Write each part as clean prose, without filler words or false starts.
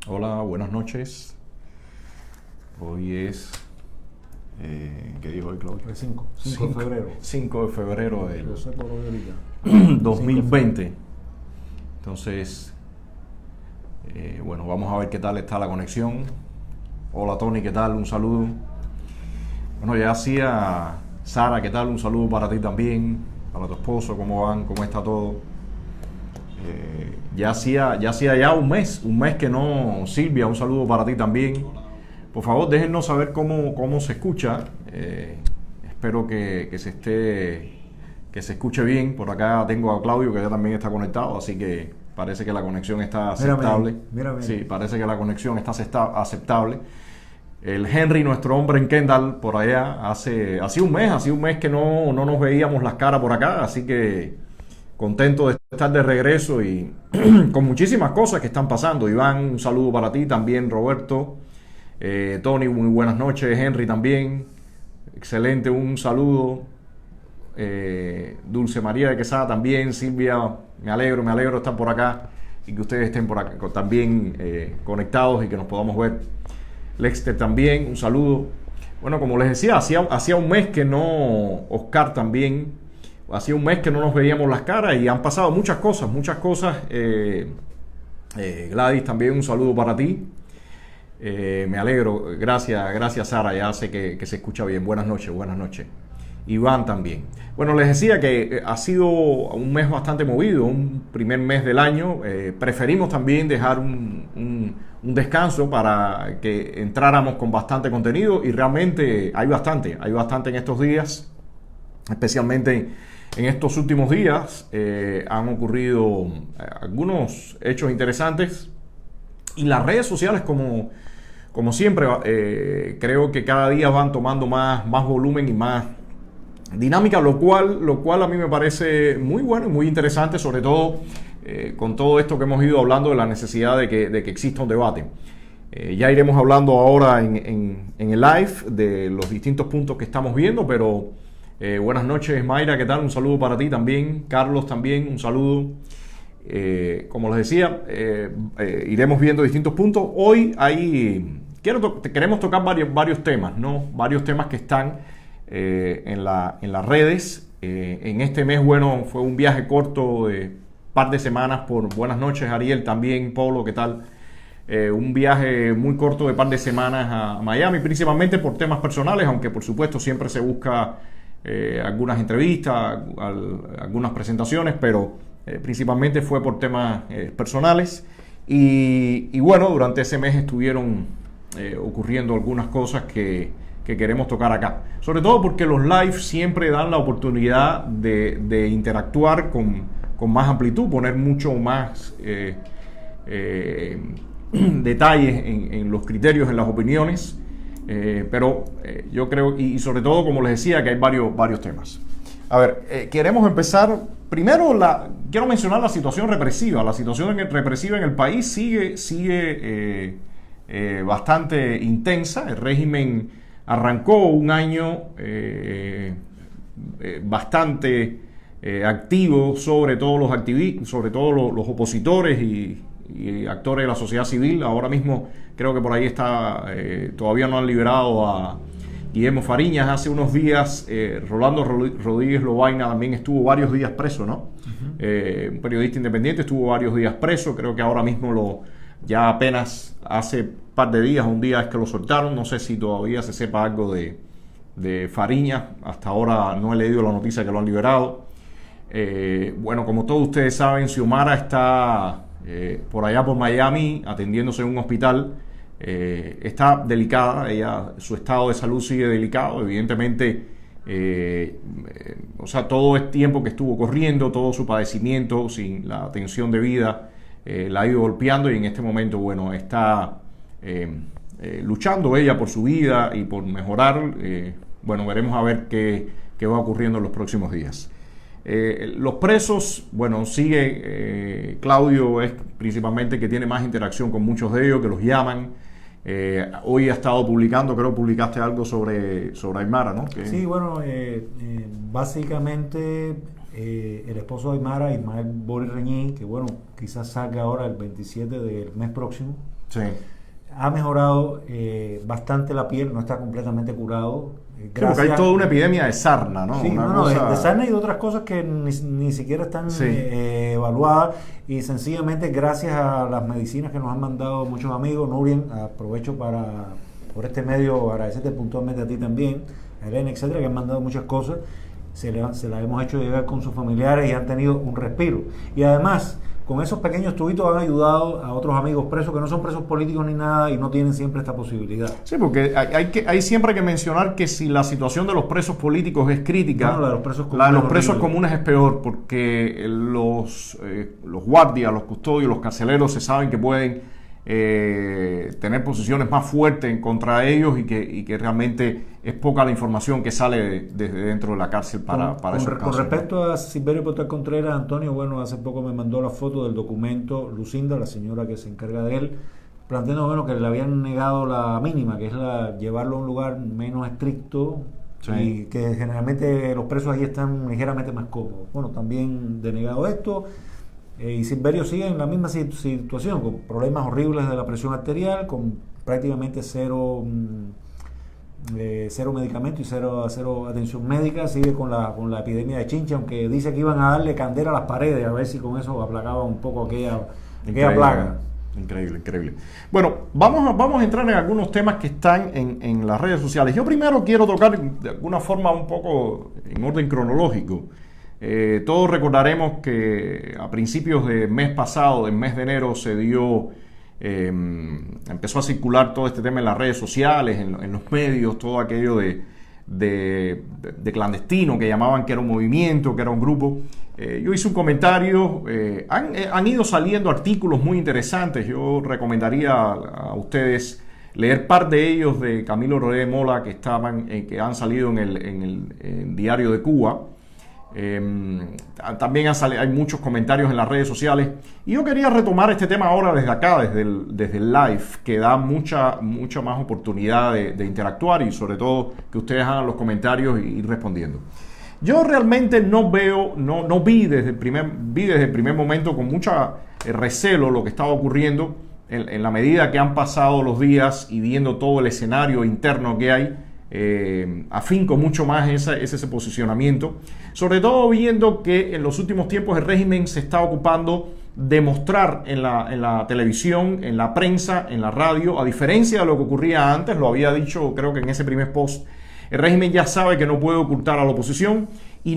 Hola, buenas noches. Hoy es, ¿qué dijo hoy, Claudio? El 5 de febrero. 5 de febrero del Yo sé por hoy ahorita. 2020. Entonces, bueno, vamos a ver qué tal está la conexión. Hola, Tony, ¿qué tal? Un saludo. Bueno, ya hacía Sara, ¿qué tal? Un saludo para ti también, para tu esposo, ¿cómo van? ¿Cómo está todo? Ya hacía un mes que no. Silvia, un saludo para ti también. Por favor, déjennos saber cómo se escucha. Espero que se escuche bien. Por acá tengo a Claudio, que ya también está conectado, así que parece que la conexión está aceptable. Mírame. Sí, parece que la conexión está aceptable. El Henry, nuestro hombre en Kendall, por allá, hacía un mes que no nos veíamos las caras por acá, así que contento de estar de regreso y con muchísimas cosas que están pasando. Iván, un saludo para ti también. Roberto, Tony, muy buenas noches. Henry también, excelente, un saludo. Dulce María de Quesada también. Silvia, me alegro de estar por acá y que ustedes estén por acá también conectados y que nos podamos ver. Lexter también, un saludo. Bueno, como les decía, hacía un mes que no. Oscar también. Hacía un mes que no nos veíamos las caras y han pasado muchas cosas. Gladys, también un saludo para ti. Me alegro, gracias Sara, ya sé que se escucha bien. Buenas noches. Iván también. Bueno, les decía que ha sido un mes bastante movido, un primer mes del año. Preferimos también dejar un descanso para que entráramos con bastante contenido y realmente hay bastante en estos días, especialmente en estos últimos días. Han ocurrido algunos hechos interesantes y las redes sociales, como siempre, creo que cada día van tomando más volumen y más dinámica, lo cual a mí me parece muy bueno y muy interesante, sobre todo con todo esto que hemos ido hablando de la necesidad de que exista un debate. Ya iremos hablando ahora en el live de los distintos puntos que estamos viendo, pero buenas noches, Mayra, ¿qué tal? Un saludo para ti también. Carlos también, un saludo. Como les decía, iremos viendo distintos puntos. Hoy queremos tocar varios temas, ¿no? Varios temas que están en las redes. En este mes, bueno, fue un viaje corto de par de semanas por Buenas noches, Ariel, también, Polo, ¿qué tal? Un viaje muy corto de par de semanas a Miami, principalmente por temas personales, aunque por supuesto siempre se busca algunas entrevistas, algunas presentaciones, pero principalmente fue por temas personales. Y bueno, durante ese mes estuvieron ocurriendo algunas cosas que queremos tocar acá. Sobre todo porque los lives siempre dan la oportunidad de interactuar con más amplitud, poner mucho más detalles en los criterios, en las opiniones. Pero yo creo, y sobre todo, como les decía, que hay varios temas. A ver, queremos empezar. Primero, quiero mencionar la situación represiva. La situación represiva en el país sigue bastante intensa. El régimen arrancó un año bastante activo sobre todos los activistas, sobre todos los opositores y actores de la sociedad civil. Ahora mismo creo que por ahí está, todavía no han liberado a Guillermo Fariñas. Hace unos días Rolando Rodríguez Lobaina también estuvo varios días preso, ¿no? Un periodista independiente estuvo varios días preso. Creo que ahora mismo ya apenas hace un par de días, un día es que lo soltaron. No sé si todavía se sepa algo de Fariñas. Hasta ahora no he leído la noticia que lo han liberado. Bueno, como todos ustedes saben, Xiomara está por allá por Miami atendiéndose en un hospital. Está delicada, su estado de salud sigue delicado, evidentemente. O sea, todo el tiempo que estuvo corriendo, todo su padecimiento sin la atención debida, la ha ido golpeando, y en este momento, bueno, está luchando ella por su vida y por mejorar. Bueno, veremos a ver qué va ocurriendo en los próximos días. Los presos, bueno, sigue. Claudio es principalmente que tiene más interacción con muchos de ellos, que los llaman. Hoy ha estado publicando, creo que publicaste algo sobre Aymara, ¿no? Sí, bueno, básicamente el esposo de Aymara, Ismael Boris Reñí, que bueno, quizás salga ahora el 27 del mes próximo, Sí. ha mejorado bastante la piel, no está completamente curado. Creo que hay toda una epidemia de sarna, ¿no? Sí, Una no, cosa... de sarna y de otras cosas que ni siquiera están Sí. evaluadas, y sencillamente gracias a las medicinas que nos han mandado muchos amigos. Nurien, aprovecho por este medio agradecerte puntualmente a ti también, a Elena, etcétera, que han mandado muchas cosas, se las hemos hecho llegar con sus familiares y han tenido un respiro. Y además, con esos pequeños tubitos han ayudado a otros amigos presos que no son presos políticos ni nada y no tienen siempre esta posibilidad. Sí, porque hay siempre que mencionar que si la situación de los presos políticos es crítica, No, la de los presos comunes la de los es presos horrible. comunes es peor, porque los guardias, los custodios, los carceleros se saben que pueden tener posiciones más fuertes contra ellos y que realmente es poca la información que sale desde dentro de la cárcel para esos casos. Con respecto a Silverio Portal Contreras, Antonio, bueno, hace poco me mandó la foto del documento Lucinda, la señora que se encarga de él, planteando, bueno, que le habían negado la mínima, que es llevarlo a un lugar menos estricto. Sí. Y que generalmente los presos ahí están ligeramente más cómodos. Bueno, también denegado esto. Y Silverio sigue en la misma situación, con problemas horribles de la presión arterial, con prácticamente cero medicamento y cero atención médica. Sigue con la epidemia de chincha, aunque dice que iban a darle candela a las paredes a ver si con eso aplacaba un poco aquella plaga. Increíble. Bueno, vamos a entrar en algunos temas que están en las redes sociales. Yo primero quiero tocar de alguna forma un poco en orden cronológico. Todos recordaremos que a principios del mes pasado, del mes de enero, empezó a circular todo este tema en las redes sociales, en los medios, todo aquello de clandestino, que llamaban que era un movimiento, que era un grupo. Yo hice un comentario, han ido saliendo artículos muy interesantes. Yo recomendaría a ustedes leer par de ellos de Camilo Rodríguez Mola que han salido en el Diario de Cuba. También hay muchos comentarios en las redes sociales y yo quería retomar este tema ahora desde acá, desde el live, que da mucha más oportunidad de interactuar y sobre todo que ustedes hagan los comentarios y ir respondiendo. Yo realmente vi desde el primer momento con mucha recelo lo que estaba ocurriendo en la medida que han pasado los días y viendo todo el escenario interno que hay. Afinco mucho más ese posicionamiento, sobre todo viendo que en los últimos tiempos el régimen se está ocupando de mostrar en la televisión, en la prensa, en la radio, a diferencia de lo que ocurría antes. Lo había dicho creo que en ese primer post, el régimen ya sabe que no puede ocultar a la oposición y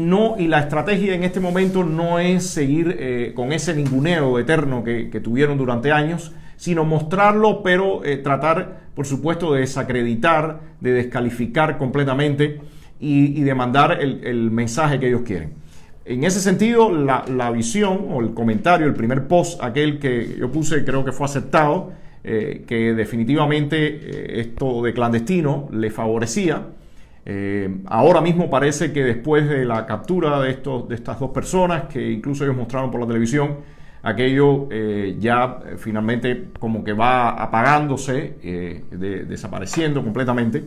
la estrategia en este momento no es seguir con ese ninguneo eterno que tuvieron durante años, sino mostrarlo, pero tratar, por supuesto, de desacreditar, de descalificar completamente y de mandar el mensaje que ellos quieren. En ese sentido, la visión o el comentario, el primer post, aquel que yo puse, creo que fue aceptado, que definitivamente esto de clandestino le favorecía. Ahora mismo parece que después de la captura de estas dos personas, que incluso ellos mostraron por la televisión, aquello ya finalmente como que va apagándose, desapareciendo completamente.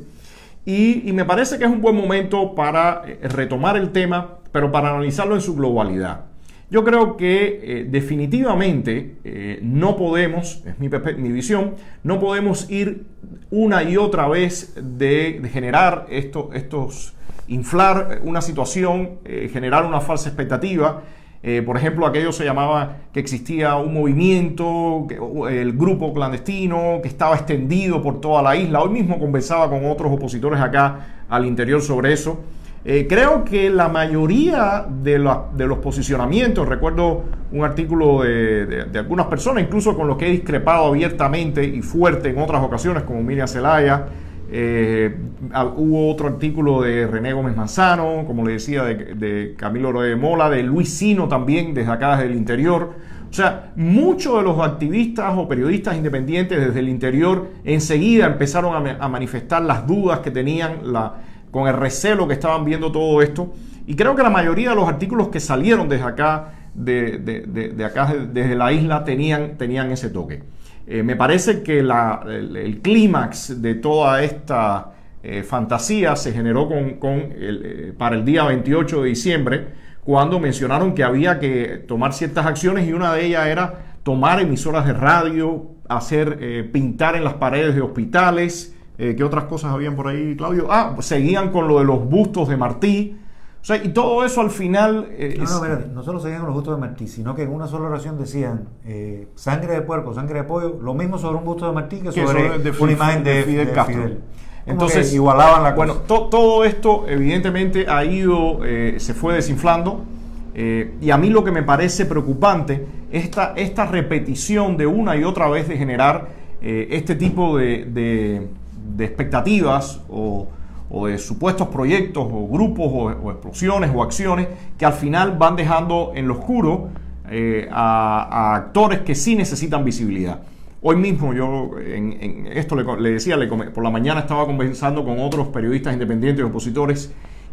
Y me parece que es un buen momento para retomar el tema, pero para analizarlo en su globalidad. Yo creo que definitivamente no podemos, es mi visión, no podemos ir una y otra vez de generar inflar una situación, generar una falsa expectativa. Por ejemplo, aquello se llamaba que existía un movimiento, el grupo clandestino, que estaba extendido por toda la isla. Hoy mismo conversaba con otros opositores acá al interior sobre eso. Creo que la mayoría de los posicionamientos, recuerdo un artículo de algunas personas, incluso con los que he discrepado abiertamente y fuerte en otras ocasiones, como Miriam Zelaya. Hubo otro artículo de René Gómez Manzano, como le decía, de Camilo Rodríguez Mola, de Luis Sino también, desde acá, desde el interior. O sea, muchos de los activistas o periodistas independientes desde el interior enseguida empezaron a manifestar las dudas que tenían, con el recelo que estaban viendo todo esto. Y creo que la mayoría de los artículos que salieron desde acá, desde la isla, tenían ese toque. Me parece que el clímax de toda esta fantasía se generó para el día 28 de diciembre, cuando mencionaron que había que tomar ciertas acciones y una de ellas era tomar emisoras de radio, pintar en las paredes de hospitales. ¿Qué otras cosas habían por ahí, Claudio? Seguían con lo de los bustos de Martí. O sea, y todo eso al final... no solo seguían con los bustos de Martí, sino que en una sola oración decían sangre de puerco, sangre de pollo, lo mismo sobre un busto de Martí que sobre una imagen de Fidel Castro. Entonces, igualaban la cosa. Bueno, todo esto evidentemente se fue desinflando. Y a mí lo que me parece preocupante es esta repetición de una y otra vez de generar este tipo de expectativas o de supuestos proyectos o grupos o explosiones o acciones que al final van dejando en lo oscuro a actores que sí necesitan visibilidad. Hoy mismo yo en esto le decía, por la mañana estaba conversando con otros periodistas independientes y opositores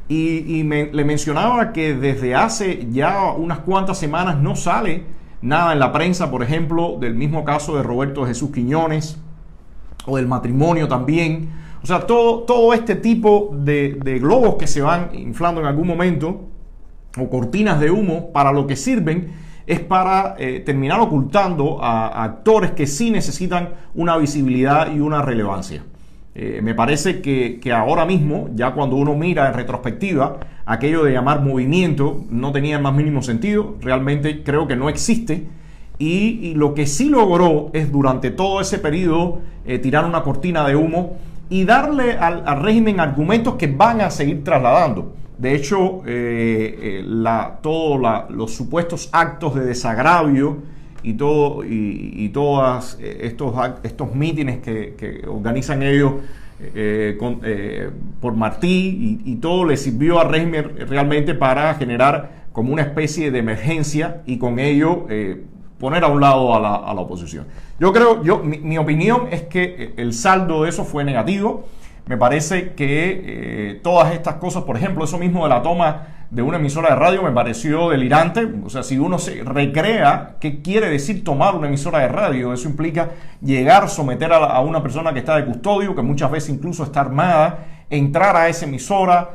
y le mencionaba que desde hace ya unas cuantas semanas no sale nada en la prensa, por ejemplo, del mismo caso de Roberto Jesús Quiñones o del matrimonio también. O sea, todo este tipo de globos que se van inflando en algún momento o cortinas de humo, para lo que sirven es para terminar ocultando a actores que sí necesitan una visibilidad y una relevancia. Me parece que ahora mismo, ya cuando uno mira en retrospectiva, aquello de llamar movimiento no tenía el más mínimo sentido, realmente creo que no existe, y lo que sí logró es durante todo ese periodo tirar una cortina de humo y darle al régimen argumentos que van a seguir trasladando. De hecho, los supuestos actos de desagravio y todos estos mítines que organizan ellos por Martí y todo le sirvió al régimen realmente para generar como una especie de emergencia y con ello poner a un lado a la oposición. Mi opinión es que el saldo de eso fue negativo. Me parece que todas estas cosas, por ejemplo, eso mismo de la toma de una emisora de radio me pareció delirante. O sea, si uno se recrea qué quiere decir tomar una emisora de radio, eso implica someter a una persona que está de custodio, que muchas veces incluso está armada, entrar a esa emisora,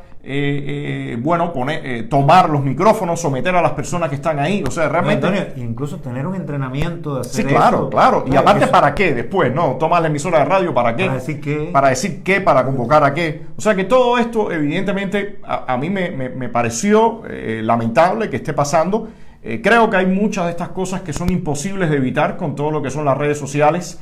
tomar los micrófonos, someter a las personas que están ahí. O sea, realmente... Antonio, incluso tener un entrenamiento de hacer claro. Y aparte, ¿para qué después? ¿No? Tomar la emisora de radio, ¿para qué? ¿Para decir qué? Para convocar a qué. O sea que todo esto, evidentemente, a mí me pareció lamentable que esté pasando. Creo que hay muchas de estas cosas que son imposibles de evitar con todo lo que son las redes sociales.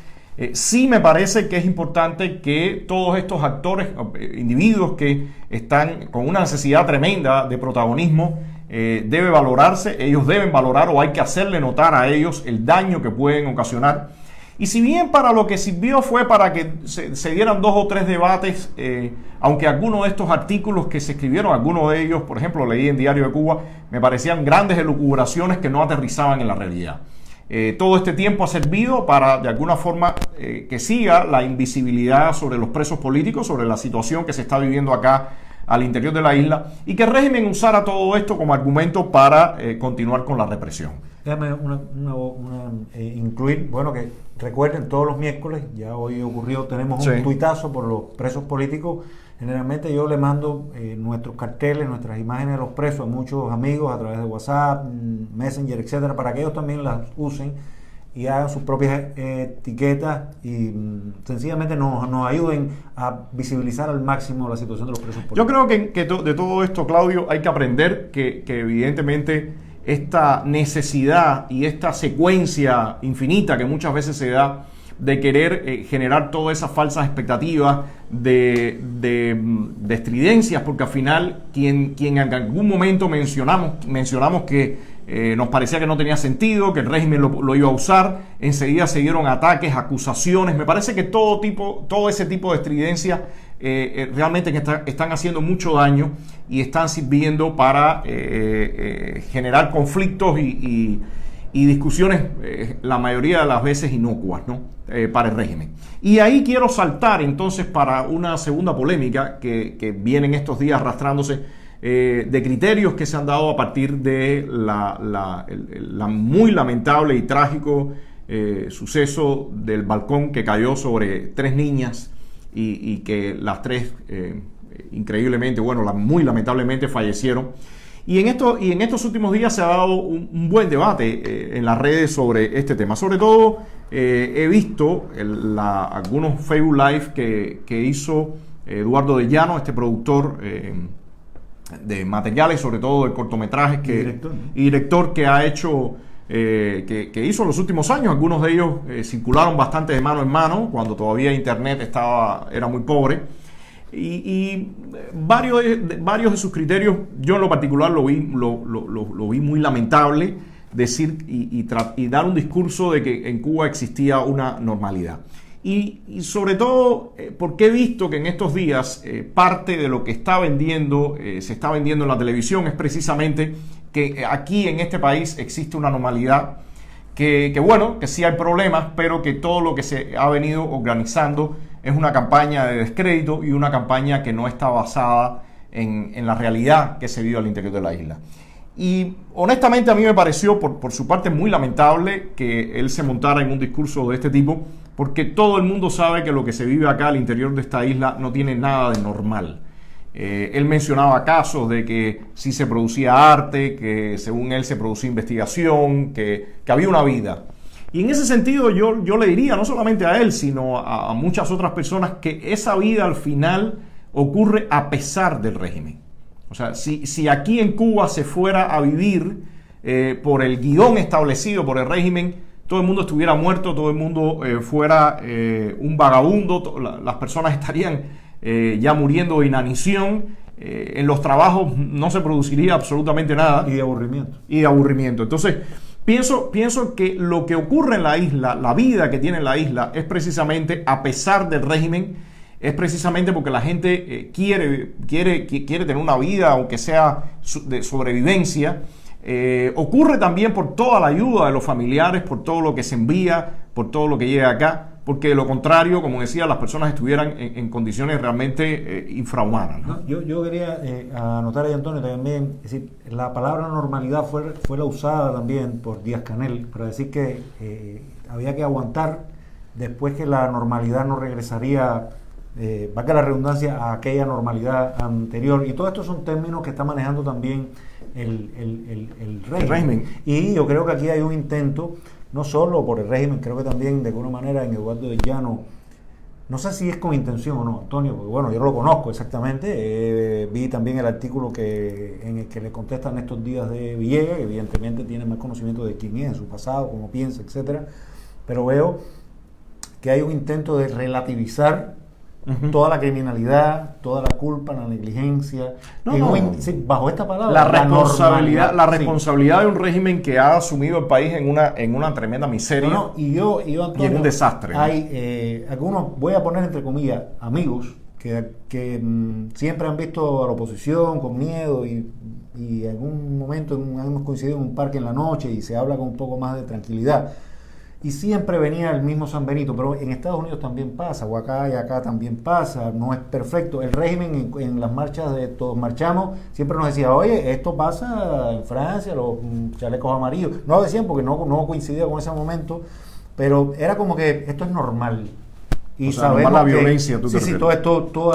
Sí me parece que es importante que todos estos actores, individuos que están con una necesidad tremenda de protagonismo, debe valorarse, ellos deben valorar o hay que hacerle notar a ellos el daño que pueden ocasionar. Y si bien para lo que sirvió fue para que se dieran 2 o 3 debates, aunque algunos de estos artículos que se escribieron, algunos de ellos, por ejemplo, leí en Diario de Cuba, me parecían grandes elucubraciones que no aterrizaban en la realidad. Todo este tiempo ha servido para, de alguna forma, que siga la invisibilidad sobre los presos políticos, sobre la situación que se está viviendo acá al interior de la isla, y que el régimen usara todo esto como argumento para continuar con la represión. Déjame incluir, que recuerden, todos los miércoles, ya hoy ocurrió, tenemos un tuitazo por los presos políticos. Generalmente yo le mando nuestros carteles, nuestras imágenes de los presos a muchos amigos a través de WhatsApp, Messenger, etcétera, para que ellos también las usen y hagan sus propias etiquetas y sencillamente nos ayuden a visibilizar al máximo la situación de los presos políticos. Yo creo que de todo esto, Claudio, hay que aprender que evidentemente esta necesidad y esta secuencia infinita que muchas veces se da de querer generar todas esas falsas expectativas de estridencias, porque al final quien en algún momento mencionamos que nos parecía que no tenía sentido, que el régimen lo iba a usar, enseguida se dieron ataques, acusaciones. Me parece que todo ese tipo de estridencias realmente están haciendo mucho daño y están sirviendo para generar conflictos y discusiones la mayoría de las veces inocuas, ¿no? Para el régimen. Y ahí quiero saltar entonces para una segunda polémica que viene en estos días arrastrándose, de criterios que se han dado a partir de la muy lamentable y trágico suceso del balcón que cayó sobre 3 niñas y que las 3 increíblemente, muy lamentablemente fallecieron. Y en estos últimos días se ha dado un buen debate en las redes sobre este tema. Sobre todo he visto algunos Facebook Live que hizo Eduardo de Llano, este productor de materiales, sobre todo de cortometrajes y director que ha hecho, que hizo en los últimos años. Algunos de ellos circularon bastante de mano en mano cuando todavía Internet era muy pobre. Y varios de sus criterios, yo en lo particular lo vi muy lamentable decir y dar un discurso de que en Cuba existía una normalidad. Y sobre todo porque he visto que en estos días parte de lo que se está vendiendo en la televisión es precisamente que aquí en este país existe una normalidad, que sí hay problemas, pero que todo lo que se ha venido organizando es una campaña de descrédito y una campaña que no está basada en la realidad que se vive al interior de la isla. Y honestamente a mí me pareció por su parte muy lamentable que él se montara en un discurso de este tipo, porque todo el mundo sabe que lo que se vive acá al interior de esta isla no tiene nada de normal. Él mencionaba casos de que sí se producía arte, que según él se producía investigación, que había una vida. Y en ese sentido yo le diría, no solamente a él, sino a muchas otras personas, que esa vida al final ocurre a pesar del régimen. O sea, si aquí en Cuba se fuera a vivir por el guión establecido por el régimen, todo el mundo estuviera muerto, todo el mundo fuera un vagabundo, las personas estarían ya muriendo de inanición, en los trabajos no se produciría absolutamente nada. Y de aburrimiento. Entonces, pienso que lo que ocurre en la isla, la vida que tiene la isla, es precisamente a pesar del régimen, es precisamente porque la gente quiere tener una vida, aunque sea de sobrevivencia. Ocurre también por toda la ayuda de los familiares, por todo lo que se envía, por todo lo que llega acá, porque de lo contrario, como decía, las personas estuvieran en condiciones realmente infrahumanas, ¿no? No, yo quería anotar ahí, Antonio, también, es decir, la palabra normalidad fue la usada también por Díaz-Canel para decir que había que aguantar después que la normalidad no regresaría, valga la redundancia, a aquella normalidad anterior. Y todo esto son términos que está manejando también el régimen. Y yo creo que aquí hay un intento, no solo por el régimen, creo que también de alguna manera en Eduardo de Llano, no sé si es con intención o no, Antonio, porque bueno, yo no lo conozco exactamente, vi también el artículo en el que le contestan estos días de Villegas, que evidentemente tiene más conocimiento de quién es, de su pasado, cómo piensa, etcétera, pero veo que hay un intento de relativizar toda la criminalidad, toda la culpa, la negligencia, bajo esta palabra, la responsabilidad de un régimen que ha asumido el país en una tremenda miseria y Antonio, y en un desastre. Hay algunos, voy a poner entre comillas, amigos que siempre han visto a la oposición con miedo y en algún momento hemos coincidido en un parque en la noche y se habla con un poco más de tranquilidad. Y siempre venía el mismo San Benito, pero en Estados Unidos también pasa, o acá también pasa, no es perfecto. El régimen en las marchas de Todos Marchamos siempre nos decía, oye, esto pasa en Francia, los chalecos amarillos. No lo decían porque no coincidía con ese momento, pero era como que esto es normal. Y o sea, sabemos la violencia, toda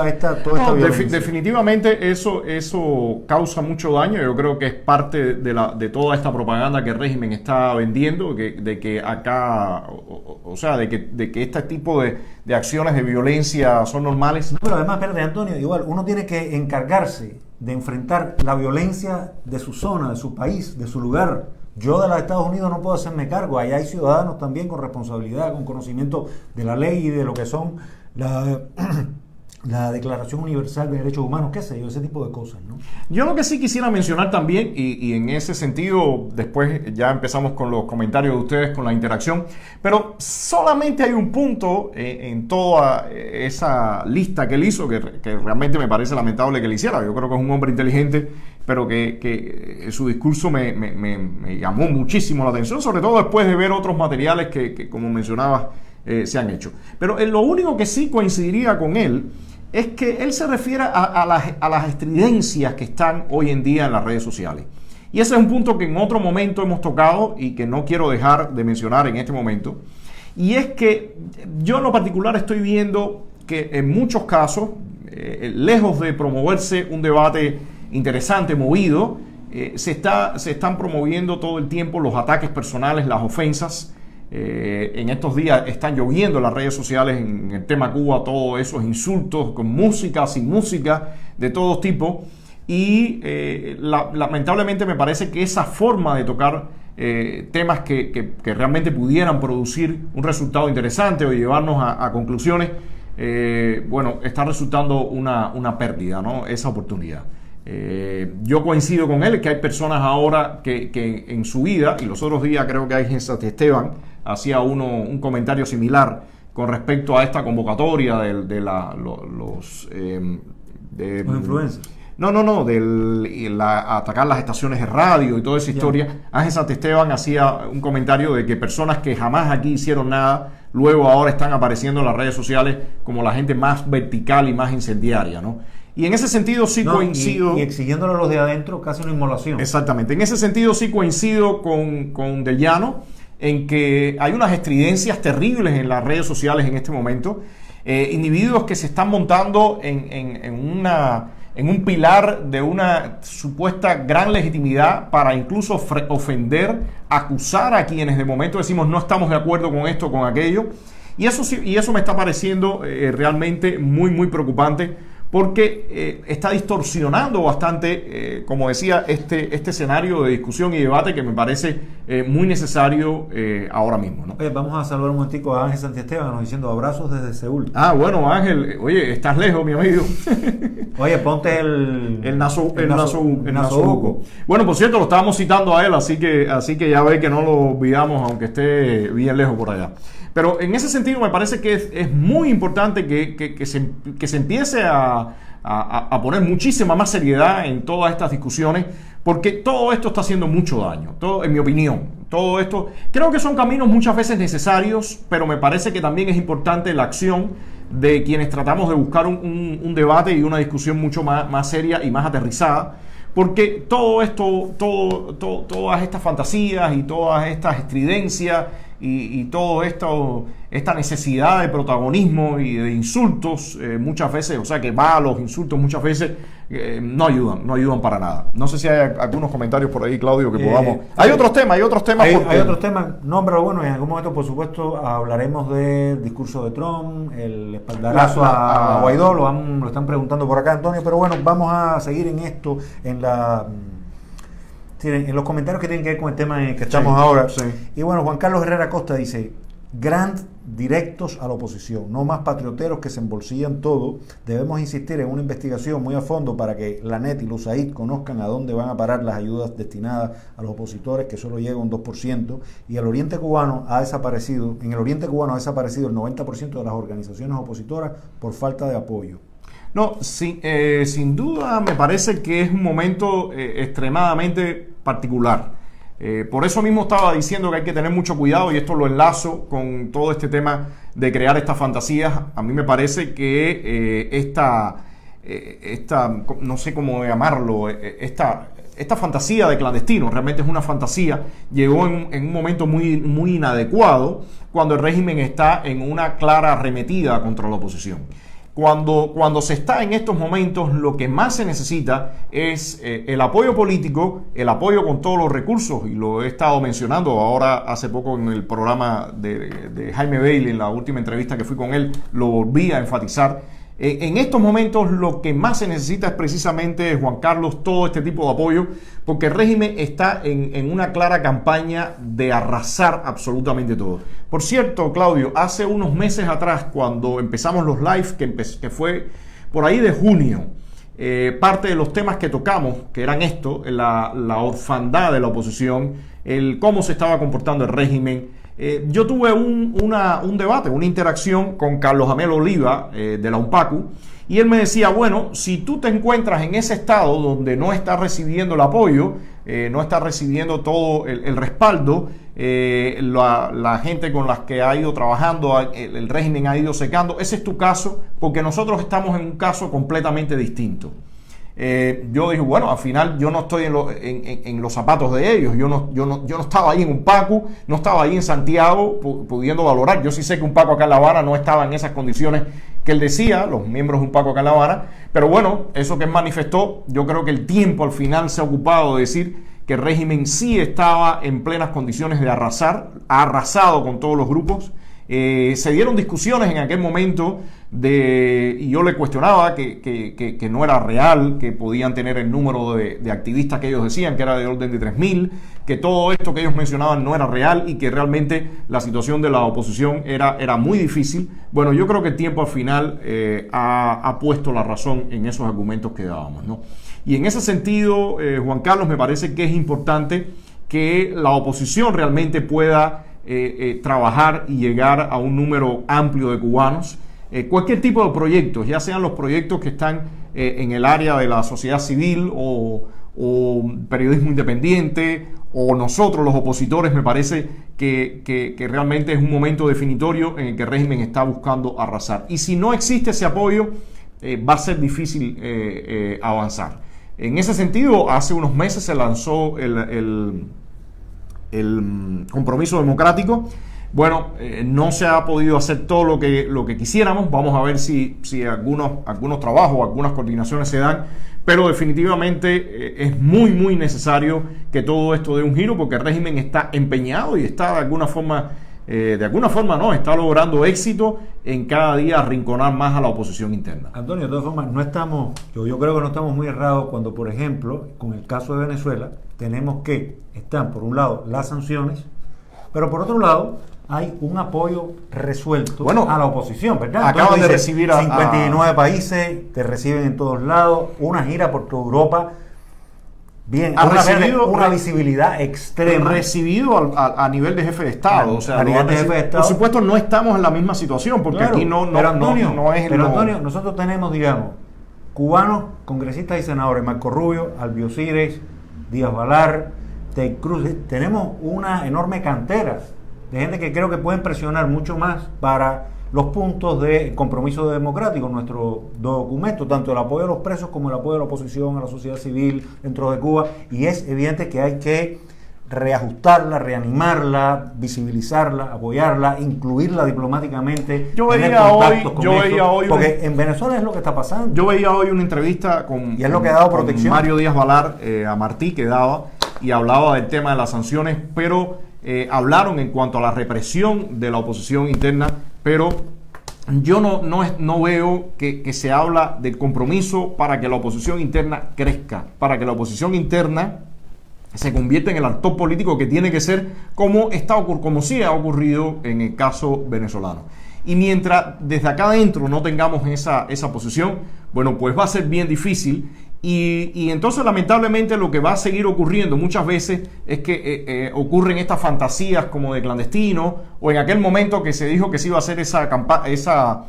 esta violencia. Definitivamente eso causa mucho daño. Yo creo que es parte de toda esta propaganda que el régimen está vendiendo, de que acá, o sea, de que este tipo de acciones de violencia son normales. Pero además, espérate, Antonio, igual uno tiene que encargarse de enfrentar la violencia de su zona, de su país, de su lugar. Yo de los Estados Unidos no puedo hacerme cargo. Ahí hay ciudadanos también con responsabilidad, con conocimiento de la ley y de lo que son la Declaración Universal de Derechos Humanos, qué sé yo, ese tipo de cosas, ¿no? Yo lo que sí quisiera mencionar también, y en ese sentido después ya empezamos con los comentarios de ustedes, con la interacción, pero solamente hay un punto en toda esa lista que él hizo que realmente me parece lamentable que le hiciera. Yo creo que es un hombre inteligente, pero que su discurso me llamó muchísimo la atención, sobre todo después de ver otros materiales que como mencionabas, se han hecho. Pero lo único que sí coincidiría con él es que él se refiere a las estridencias que están hoy en día en las redes sociales. Y ese es un punto que en otro momento hemos tocado y que no quiero dejar de mencionar en este momento. Y es que yo en lo particular estoy viendo que en muchos casos, lejos de promoverse un debate interesante, movido, se están promoviendo todo el tiempo los ataques personales, las ofensas. En estos días están lloviendo en las redes sociales en el tema Cuba todos esos insultos con música, sin música, de todo tipo. Y lamentablemente me parece que esa forma de tocar temas que realmente pudieran producir un resultado interesante o llevarnos a conclusiones, bueno, está resultando una pérdida, ¿no? Esa oportunidad. Yo coincido con él que hay personas ahora que en su vida, y los otros días creo que hay en Santi Esteban, hacía un comentario similar con respecto a esta convocatoria de los influencers. No, atacar las estaciones de radio y toda esa historia. Ángel Santi Esteban hacía un comentario de que personas que jamás aquí hicieron nada, luego ahora están apareciendo en las redes sociales como la gente más vertical y más incendiaria, ¿no? Y en ese sentido sí coincido. Y exigiéndole a los de adentro casi una inmolación. Exactamente. En ese sentido sí coincido con Del Llano en que hay unas estridencias terribles en las redes sociales en este momento. Individuos que se están montando en un pilar de una supuesta gran legitimidad para incluso ofender, acusar a quienes de momento decimos no estamos de acuerdo con esto, con aquello. Y eso me está pareciendo realmente muy, muy preocupante, porque está distorsionando bastante, como decía, este escenario de discusión y debate que me parece muy necesario ahora mismo, ¿no? Oye, vamos a saludar un momentico a Ángel Santi Esteban, nos diciendo abrazos desde Seúl. Ah, bueno, Ángel, oye, estás lejos, mi amigo. Oye, ponte el nasobuco. Bueno, por cierto, lo estábamos citando a él, así que ya ve que no lo olvidamos, aunque esté bien lejos por allá. Pero en ese sentido me parece que es muy importante que se empiece a poner muchísima más seriedad en todas estas discusiones, porque todo esto está haciendo mucho daño, en mi opinión. Todo esto, creo que son caminos muchas veces necesarios, pero me parece que también es importante la acción de quienes tratamos de buscar un debate y una discusión mucho más seria y más aterrizada, porque todo esto, todas estas fantasías y todas estas estridencias y todo esta necesidad de protagonismo y de insultos muchas veces, o sea que los insultos muchas veces no ayudan para nada. No sé si hay algunos comentarios por ahí, Claudio, que podamos... Hay otros temas. Hay otros temas, pero bueno, en algún momento, por supuesto, hablaremos del discurso de Trump, el espaldarazo a Guaidó, lo están preguntando por acá, Antonio, pero bueno, vamos a seguir en esto, en los comentarios que tienen que ver con el tema en el que estamos ahora. Sí. Y bueno, Juan Carlos Herrera Costa dice: grant directos a la oposición, no más patrioteros que se embolsillan todo. Debemos insistir en una investigación muy a fondo para que la NET y los USAID conozcan a dónde van a parar las ayudas destinadas a los opositores, que solo llega un 2%, y en el Oriente Cubano ha desaparecido el 90% de las organizaciones opositoras por falta de apoyo. No, sin duda me parece que es un momento extremadamente particular. Por eso mismo estaba diciendo que hay que tener mucho cuidado, y esto lo enlazo con todo este tema de crear estas fantasías. A mí me parece que esta no sé cómo llamarlo, esta fantasía de clandestino, realmente es una fantasía, llegó en un momento muy, muy inadecuado, cuando el régimen está en una clara arremetida contra la oposición. Cuando se está en estos momentos, lo que más se necesita es el apoyo político, el apoyo con todos los recursos, y lo he estado mencionando ahora hace poco en el programa de Jaime Bailey, en la última entrevista que fui con él, lo volví a enfatizar. En estos momentos lo que más se necesita es precisamente, Juan Carlos, todo este tipo de apoyo, porque el régimen está en una clara campaña de arrasar absolutamente todo. Por cierto, Claudio, hace unos meses atrás, cuando empezamos los live, que fue por ahí de junio, parte de los temas que tocamos, que eran la orfandad de la oposición, el cómo se estaba comportando el régimen. Yo tuve un debate, una interacción con Carlos Amel Oliva de la UNPACU, y él me decía, bueno, si tú te encuentras en ese estado donde no estás recibiendo el apoyo, no estás recibiendo todo el respaldo, la gente con las que ha ido trabajando, el régimen ha ido secando, ese es tu caso, porque nosotros estamos en un caso completamente distinto. Yo dije, bueno, al final yo no estoy en los zapatos de ellos, yo no estaba ahí en UNPACU, no estaba ahí en Santiago pudiendo valorar. Yo sí sé que UNPACU acá en La Habana no estaba en esas condiciones que él decía, los miembros de UPACO acá en La Habana, pero bueno, eso que él manifestó, yo creo que el tiempo al final se ha ocupado de decir que el régimen sí estaba en plenas condiciones de arrasar, ha arrasado con todos los grupos. Se dieron discusiones en aquel momento y yo le cuestionaba que no era real, que podían tener el número de activistas que ellos decían, que era de orden de 3.000, que todo esto que ellos mencionaban no era real y que realmente la situación de la oposición era muy difícil. Bueno, yo creo que el tiempo al final ha puesto la razón en esos argumentos que dábamos, ¿no? Y en ese sentido, Juan Carlos, me parece que es importante que la oposición realmente pueda trabajar y llegar a un número amplio de cubanos. Cualquier tipo de proyectos, ya sean los proyectos que están en el área de la sociedad civil o periodismo independiente o nosotros los opositores, me parece que realmente es un momento definitorio en el que el régimen está buscando arrasar. Y si no existe ese apoyo, va a ser difícil avanzar. En ese sentido, hace unos meses se lanzó el compromiso democrático. Bueno, no se ha podido hacer todo lo que quisiéramos. Vamos a ver si algunos trabajos, algunas coordinaciones se dan, pero definitivamente es muy necesario que todo esto dé un giro, porque el régimen está empeñado y está de alguna forma no, está logrando éxito en cada día arrinconar más a la oposición interna. Antonio, de todas formas, yo creo que no estamos muy errados cuando, por ejemplo, con el caso de Venezuela, tenemos que están por un lado las sanciones, pero por otro lado hay un apoyo resuelto a la oposición, ¿verdad? Acaban de recibir a 59 países, te reciben en todos lados, una gira por toda Europa. Bien, una visibilidad extrema. Recibido a nivel de jefe de Estado. A nivel de jefe de Estado. Por supuesto, no estamos en la misma situación, porque aquí no es Antonio, nosotros tenemos, digamos, cubanos, congresistas y senadores, Marco Rubio, Albiocides, Díaz Balar, Ted Cruz. Tenemos una enorme cantera de gente que creo que pueden presionar mucho más para los puntos de compromiso democrático, nuestro documento, tanto el apoyo a los presos como el apoyo a la oposición, a la sociedad civil dentro de Cuba, y es evidente que hay que reajustarla, reanimarla, visibilizarla, apoyarla, incluirla diplomáticamente. Yo veía hoy porque en Venezuela es lo que está pasando. Yo veía hoy una entrevista con Mario Díaz Balar, a Martí, que daba, y hablaba del tema de las sanciones, pero hablaron en cuanto a la represión de la oposición interna, pero yo no veo que se habla del compromiso para que la oposición interna crezca, para que la oposición interna se convierta en el actor político que tiene que ser, como sí ha ocurrido en el caso venezolano. Y mientras desde acá adentro no tengamos esa posición, bueno, pues va a ser bien difícil. Y entonces lamentablemente lo que va a seguir ocurriendo muchas veces es que ocurren estas fantasías como de clandestino, o en aquel momento que se dijo que se iba a hacer esa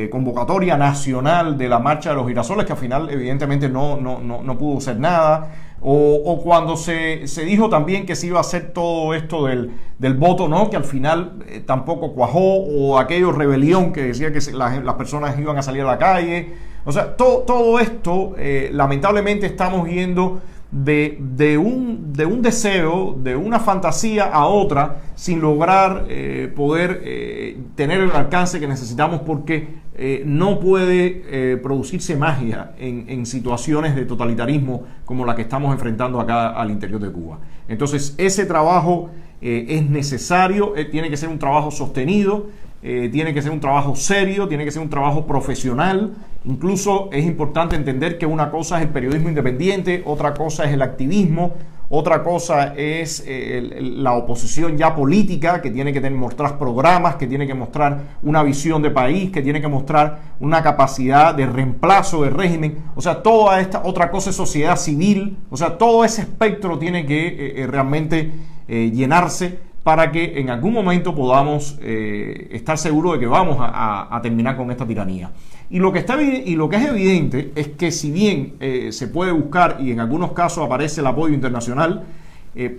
convocatoria nacional de la marcha de los girasoles, que al final evidentemente no pudo ser nada, o cuando se dijo también que se iba a hacer todo esto del voto no, que al final tampoco cuajó, o aquello rebelión que decía que las personas iban a salir a la calle. O sea, todo esto, lamentablemente estamos yendo de un deseo, de una fantasía a otra, sin lograr poder tener el alcance que necesitamos, porque no puede producirse magia en situaciones de totalitarismo como la que estamos enfrentando acá al interior de Cuba. Entonces, ese trabajo es necesario, tiene que ser un trabajo sostenido, tiene que ser un trabajo serio, tiene que ser un trabajo profesional. Incluso es importante entender que una cosa es el periodismo independiente, otra cosa es el activismo, otra cosa es la oposición ya política, que tiene que mostrar programas, que tiene que mostrar una visión de país, que tiene que mostrar una capacidad de reemplazo del régimen. O sea, toda esta otra cosa es sociedad civil. O sea, todo ese espectro tiene que realmente llenarse para que en algún momento podamos estar seguros de que vamos a terminar con esta tiranía. Y lo que es evidente es que, si bien se puede buscar, y en algunos casos aparece el apoyo internacional,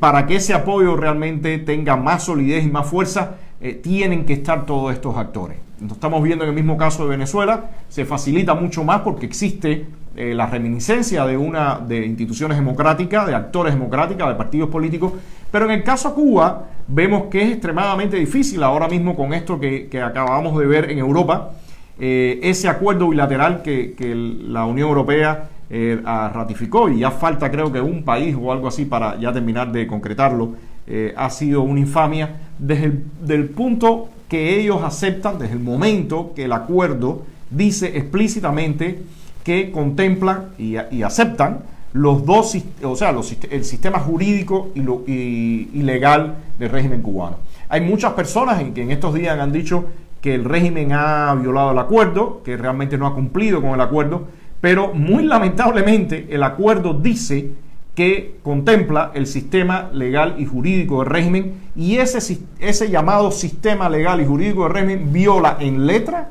para que ese apoyo realmente tenga más solidez y más fuerza, tienen que estar todos estos actores. Entonces, estamos viendo en el mismo caso de Venezuela, se facilita mucho más porque existe la reminiscencia de instituciones democráticas, de actores democráticos, de partidos políticos. Pero en el caso de Cuba vemos que es extremadamente difícil ahora mismo con esto que acabamos de ver en Europa, ese acuerdo bilateral que la Unión Europea ratificó, y ya falta creo que un país o algo así para ya terminar de concretarlo, ha sido una infamia desde el punto que ellos aceptan, desde el momento que el acuerdo dice explícitamente que contemplan y aceptan los dos, o sea, el sistema jurídico y legal del régimen cubano. Hay muchas personas que en estos días han dicho que el régimen ha violado el acuerdo, que realmente no ha cumplido con el acuerdo, pero muy lamentablemente el acuerdo dice que contempla el sistema legal y jurídico del régimen, y ese llamado sistema legal y jurídico del régimen viola en letra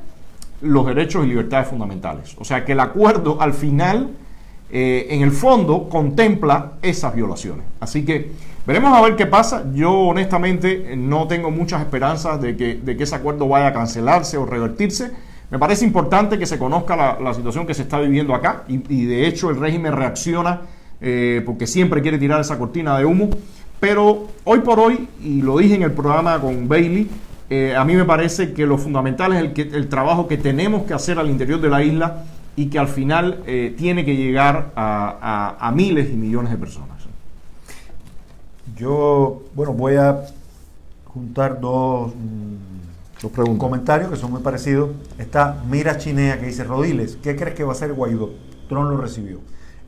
los derechos y libertades fundamentales. O sea que el acuerdo al final, en el fondo, contempla esas violaciones. Así que veremos a ver qué pasa. Yo honestamente no tengo muchas esperanzas de que ese acuerdo vaya a cancelarse o revertirse. Me parece importante que se conozca la situación que se está viviendo acá, y de hecho el régimen reacciona porque siempre quiere tirar esa cortina de humo. Pero hoy por hoy, y lo dije en el programa con Bailey, a mí me parece que lo fundamental es el trabajo que tenemos que hacer al interior de la isla, y que al final tiene que llegar a miles y millones de personas. Yo, bueno, voy a juntar dos comentarios que son muy parecidos. Está Mira Chinea, que dice: Rodiles, ¿qué crees que va a hacer Guaidó? Trump lo recibió.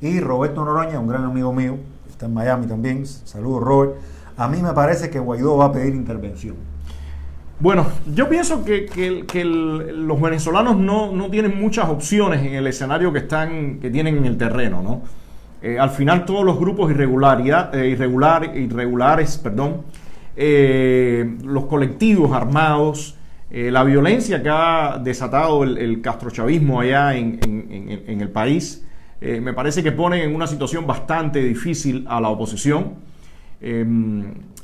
Y Roberto Noroña, un gran amigo mío, está en Miami también. Saludos, Robert. A mí me parece que Guaidó va a pedir intervención. Bueno, yo pienso que los venezolanos no tienen muchas opciones en el escenario que tienen en el terreno, ¿no? Al final todos los grupos irregulares, los colectivos armados, la violencia que ha desatado el castrochavismo allá en el país, me parece que ponen en una situación bastante difícil a la oposición.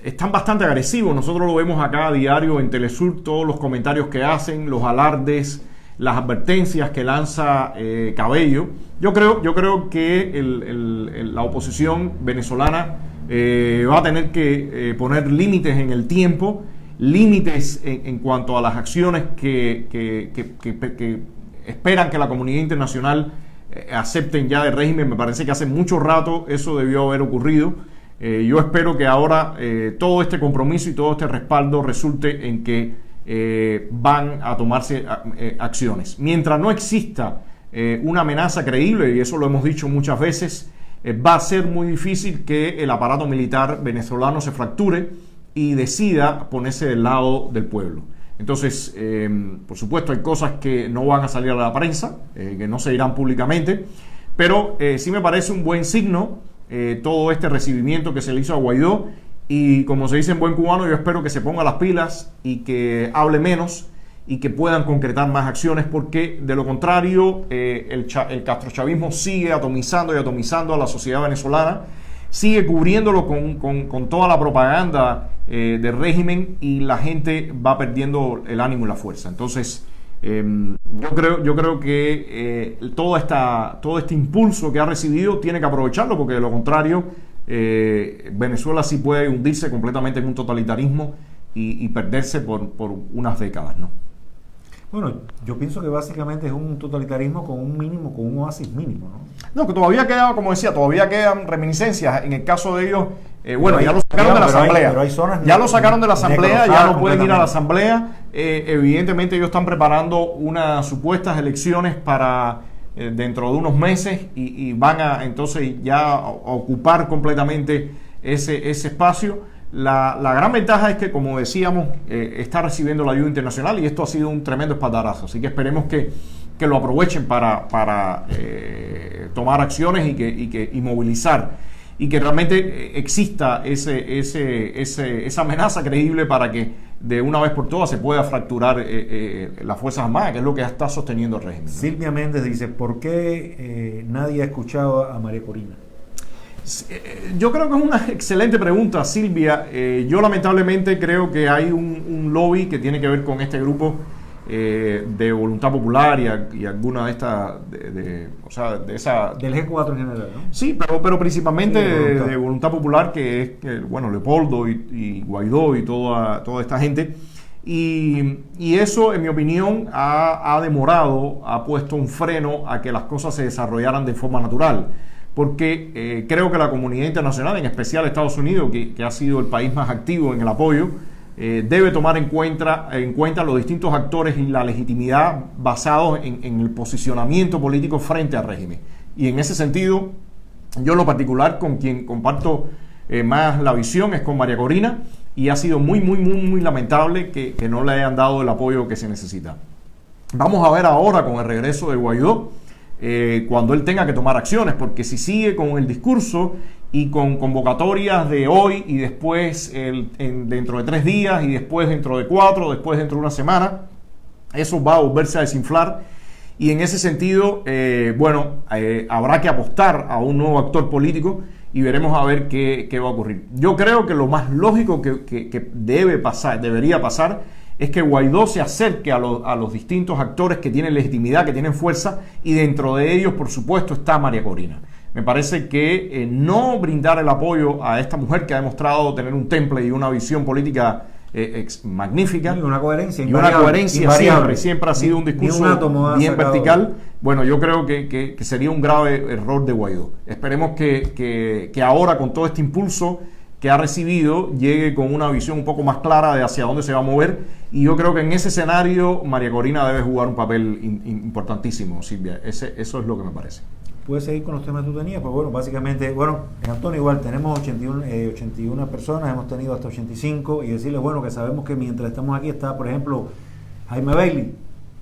Están bastante agresivos. Nosotros lo vemos acá a diario en Telesur, todos los comentarios que hacen, los alardes, las advertencias que lanza Cabello. Yo creo que la oposición venezolana va a tener que poner límites en el tiempo, límites en cuanto a las acciones que esperan que la comunidad internacional acepten ya del régimen. Me parece que hace mucho rato eso debió haber ocurrido. Yo espero que ahora todo este compromiso y todo este respaldo resulte en que van a tomarse acciones. Mientras no exista una amenaza creíble, y eso lo hemos dicho muchas veces, va a ser muy difícil que el aparato militar venezolano se fracture y decida ponerse del lado del pueblo. Entonces, por supuesto, hay cosas que no van a salir a la prensa, que no se dirán públicamente, pero sí me parece un buen signo todo este recibimiento que se le hizo a Guaidó, y como se dice en buen cubano, yo espero que se ponga las pilas y que hable menos y que puedan concretar más acciones, porque de lo contrario el castrochavismo sigue atomizando y atomizando a la sociedad venezolana, sigue cubriéndolo con toda la propaganda del régimen, y la gente va perdiendo el ánimo y la fuerza. Entonces yo creo que todo este impulso que ha recibido tiene que aprovecharlo, porque de lo contrario Venezuela sí puede hundirse completamente en un totalitarismo y perderse por unas décadas, ¿no? Bueno, yo pienso que básicamente es un totalitarismo con un oasis mínimo, ¿no? No, que todavía queda, como decía, todavía quedan reminiscencias. En el caso de ellos, ya lo sacaron de la asamblea. Ya lo sacaron de la asamblea, ya no pueden ir a la asamblea. Evidentemente ellos están preparando unas supuestas elecciones para dentro de unos meses, y van a entonces ya a ocupar completamente ese espacio. La gran ventaja es que, como decíamos, está recibiendo la ayuda internacional, y esto ha sido un tremendo espaldarazo. Así que esperemos que lo aprovechen para tomar acciones y movilizar, y que realmente exista esa amenaza creíble para que de una vez por todas se pueda fracturar las Fuerzas Armadas, que es lo que está sosteniendo el régimen, ¿no? Silvia Méndez dice: ¿por qué nadie ha escuchado a María Corina? Yo creo que es una excelente pregunta, Silvia. Yo lamentablemente creo que hay un lobby que tiene que ver con este grupo de Voluntad Popular y alguna de estas, o sea, de esa... Del G4 en general, ¿no? Sí, pero principalmente de Voluntad Popular, que es, bueno, Leopoldo y Guaidó y toda esta gente. Y eso, en mi opinión, ha demorado, ha puesto un freno a que las cosas se desarrollaran de forma natural. Porque creo que la comunidad internacional, en especial Estados Unidos, que ha sido el país más activo en el apoyo, debe tomar en cuenta los distintos actores y la legitimidad basados en el posicionamiento político frente al régimen. Y en ese sentido, yo en lo particular con quien comparto más la visión es con María Corina, y ha sido muy lamentable que no le hayan dado el apoyo que se necesita. Vamos a ver ahora con el regreso de Guaidó, cuando él tenga que tomar acciones, porque si sigue con el discurso y con convocatorias de hoy y después dentro de 3 días y después dentro de 4, después dentro de una semana, eso va a volverse a desinflar. Y en ese sentido, habrá que apostar a un nuevo actor político y veremos a ver qué va a ocurrir. Yo creo que lo más lógico que debería pasar es que Guaidó se acerque a los distintos actores que tienen legitimidad, que tienen fuerza, y dentro de ellos, por supuesto, está María Corina. Me parece que no brindar el apoyo a esta mujer que ha demostrado tener un temple y una visión política magnífica. Y una coherencia. Y una coherencia siempre ha sido un discurso bien vertical. Bueno, yo creo que sería un grave error de Guaidó. Esperemos que ahora, con todo este impulso que ha recibido, llegue con una visión un poco más clara de hacia dónde se va a mover, y yo creo que en ese escenario María Corina debe jugar un papel importantísimo, Silvia. Eso es lo que me parece. ¿Puedes seguir con los temas que tú tenías? Pues bueno, básicamente, Antonio, igual tenemos 81 personas, hemos tenido hasta 85, y decirles, bueno, que sabemos que mientras estamos aquí está, por ejemplo, Jaime Bailey.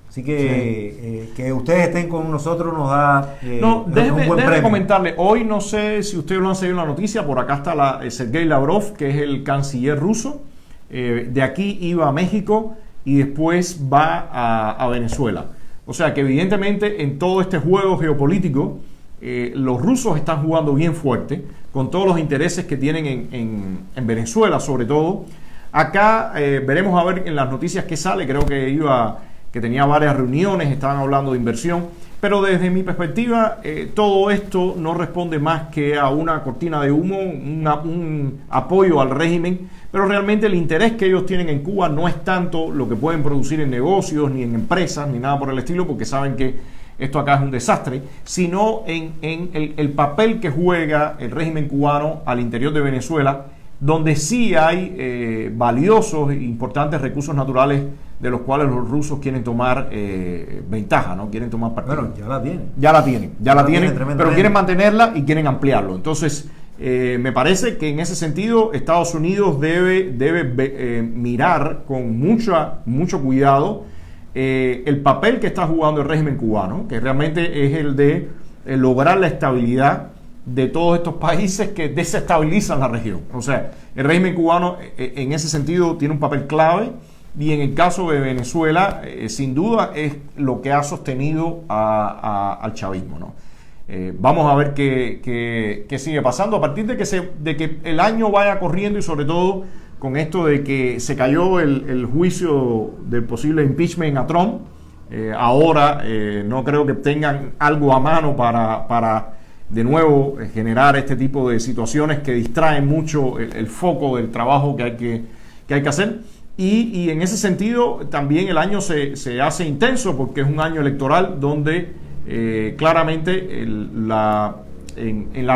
Así que sí. Que ustedes estén con nosotros nos da déjeme comentarle. Hoy no sé si ustedes lo han seguido en la noticia, por acá está Sergei Lavrov, que es el canciller ruso. De aquí iba a México y después va a Venezuela. O sea que evidentemente en todo este juego geopolítico los rusos están jugando bien fuerte, con todos los intereses que tienen en Venezuela sobre todo. Acá veremos a ver en las noticias qué sale. Creo que tenía varias reuniones, estaban hablando de inversión, pero desde mi perspectiva todo esto no responde más que a una cortina de humo, un apoyo al régimen, pero realmente el interés que ellos tienen en Cuba no es tanto lo que pueden producir en negocios, ni en empresas, ni nada por el estilo, porque saben que esto acá es un desastre, sino en el papel que juega el régimen cubano al interior de Venezuela, donde sí hay valiosos e importantes recursos naturales de los cuales los rusos quieren tomar ventaja, ¿no? Quieren tomar partido. Bueno, ya la tienen. Ya la tienen, pero quieren mantenerla y quieren ampliarlo. Entonces, me parece que en ese sentido Estados Unidos debe mirar con mucho cuidado el papel que está jugando el régimen cubano, que realmente es el de lograr la estabilidad de todos estos países que desestabilizan la región. O sea, el régimen cubano en ese sentido tiene un papel clave, y en el caso de Venezuela sin duda es lo que ha sostenido al chavismo, ¿no? Vamos a ver qué sigue pasando a partir de que el año vaya corriendo, y sobre todo con esto de que se cayó el juicio del posible impeachment a Trump. Ahora no creo que tengan algo a mano para de nuevo generar este tipo de situaciones que distraen mucho el foco del trabajo que hay que hacer. Y en ese sentido también el año se hace intenso, porque es un año electoral donde claramente en la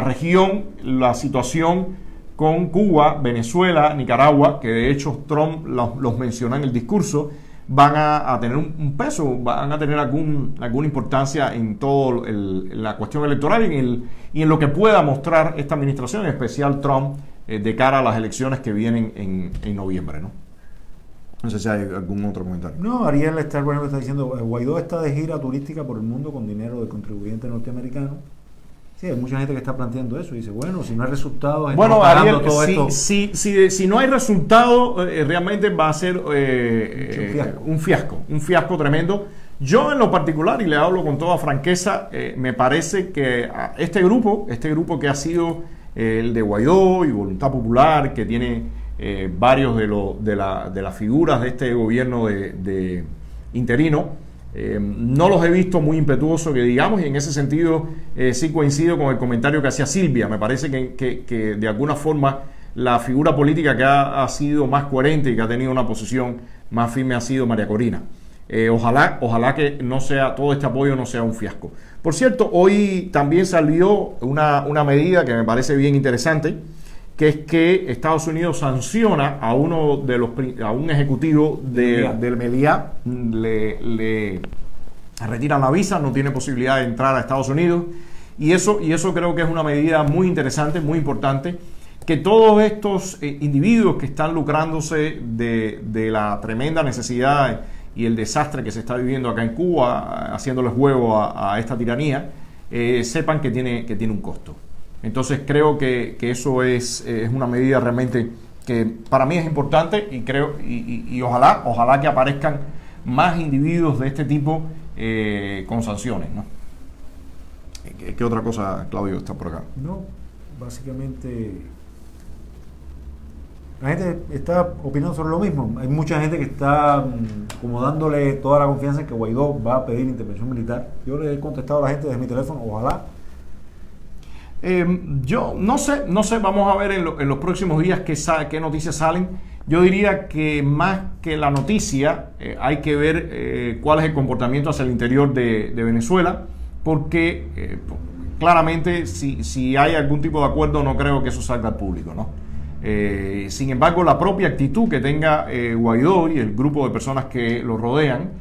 región la situación con Cuba, Venezuela, Nicaragua, que de hecho Trump los menciona en el discurso, van a tener un peso, van a tener alguna importancia en toda la cuestión electoral y en lo que pueda mostrar esta administración, en especial Trump, de cara a las elecciones que vienen en noviembre, ¿no? No sé si hay algún otro comentario. No, Ariel está diciendo, Guaidó está de gira turística por el mundo con dinero de contribuyentes norteamericanos. Sí, hay mucha gente que está planteando eso y dice, bueno, si no hay resultados, bueno, Ariel, todo esto. Si no hay resultado, realmente va a ser un fiasco tremendo. Yo en lo particular, y le hablo con toda franqueza, me parece que este grupo que ha sido el de Guaidó y Voluntad Popular, que tiene varios de las figuras de este gobierno de interino, no los he visto muy impetuosos, que digamos, y en ese sentido sí coincido con el comentario que hacía Silvia. Me parece que de alguna forma la figura política que ha sido más coherente y que ha tenido una posición más firme ha sido María Corina. Ojalá que no sea, todo este apoyo no sea un fiasco. Por cierto, hoy también salió una medida que me parece bien interesante, que es que Estados Unidos sanciona a un ejecutivo del Meliá, le retiran la visa, no tiene posibilidad de entrar a Estados Unidos, y eso creo que es una medida muy interesante, muy importante, que todos estos individuos que están lucrándose de la tremenda necesidad y el desastre que se está viviendo acá en Cuba, haciéndoles juego a esta tiranía, sepan que tiene un costo. Entonces creo que eso es una medida realmente que para mí es importante, y creo y ojalá que aparezcan más individuos de este tipo con sanciones, ¿no? ¿Qué otra cosa, Claudio, está por acá? No, básicamente la gente está opinando sobre lo mismo. Hay mucha gente que está como dándole toda la confianza en que Guaidó va a pedir intervención militar. Yo le he contestado a la gente desde mi teléfono, ojalá. Yo no sé, vamos a ver en los próximos días qué noticias salen. Yo diría que más que la noticia, hay que ver cuál es el comportamiento hacia el interior de Venezuela, porque claramente si hay algún tipo de acuerdo, no creo que eso salga al público, ¿no? Sin embargo, la propia actitud que tenga Guaidó y el grupo de personas que lo rodean,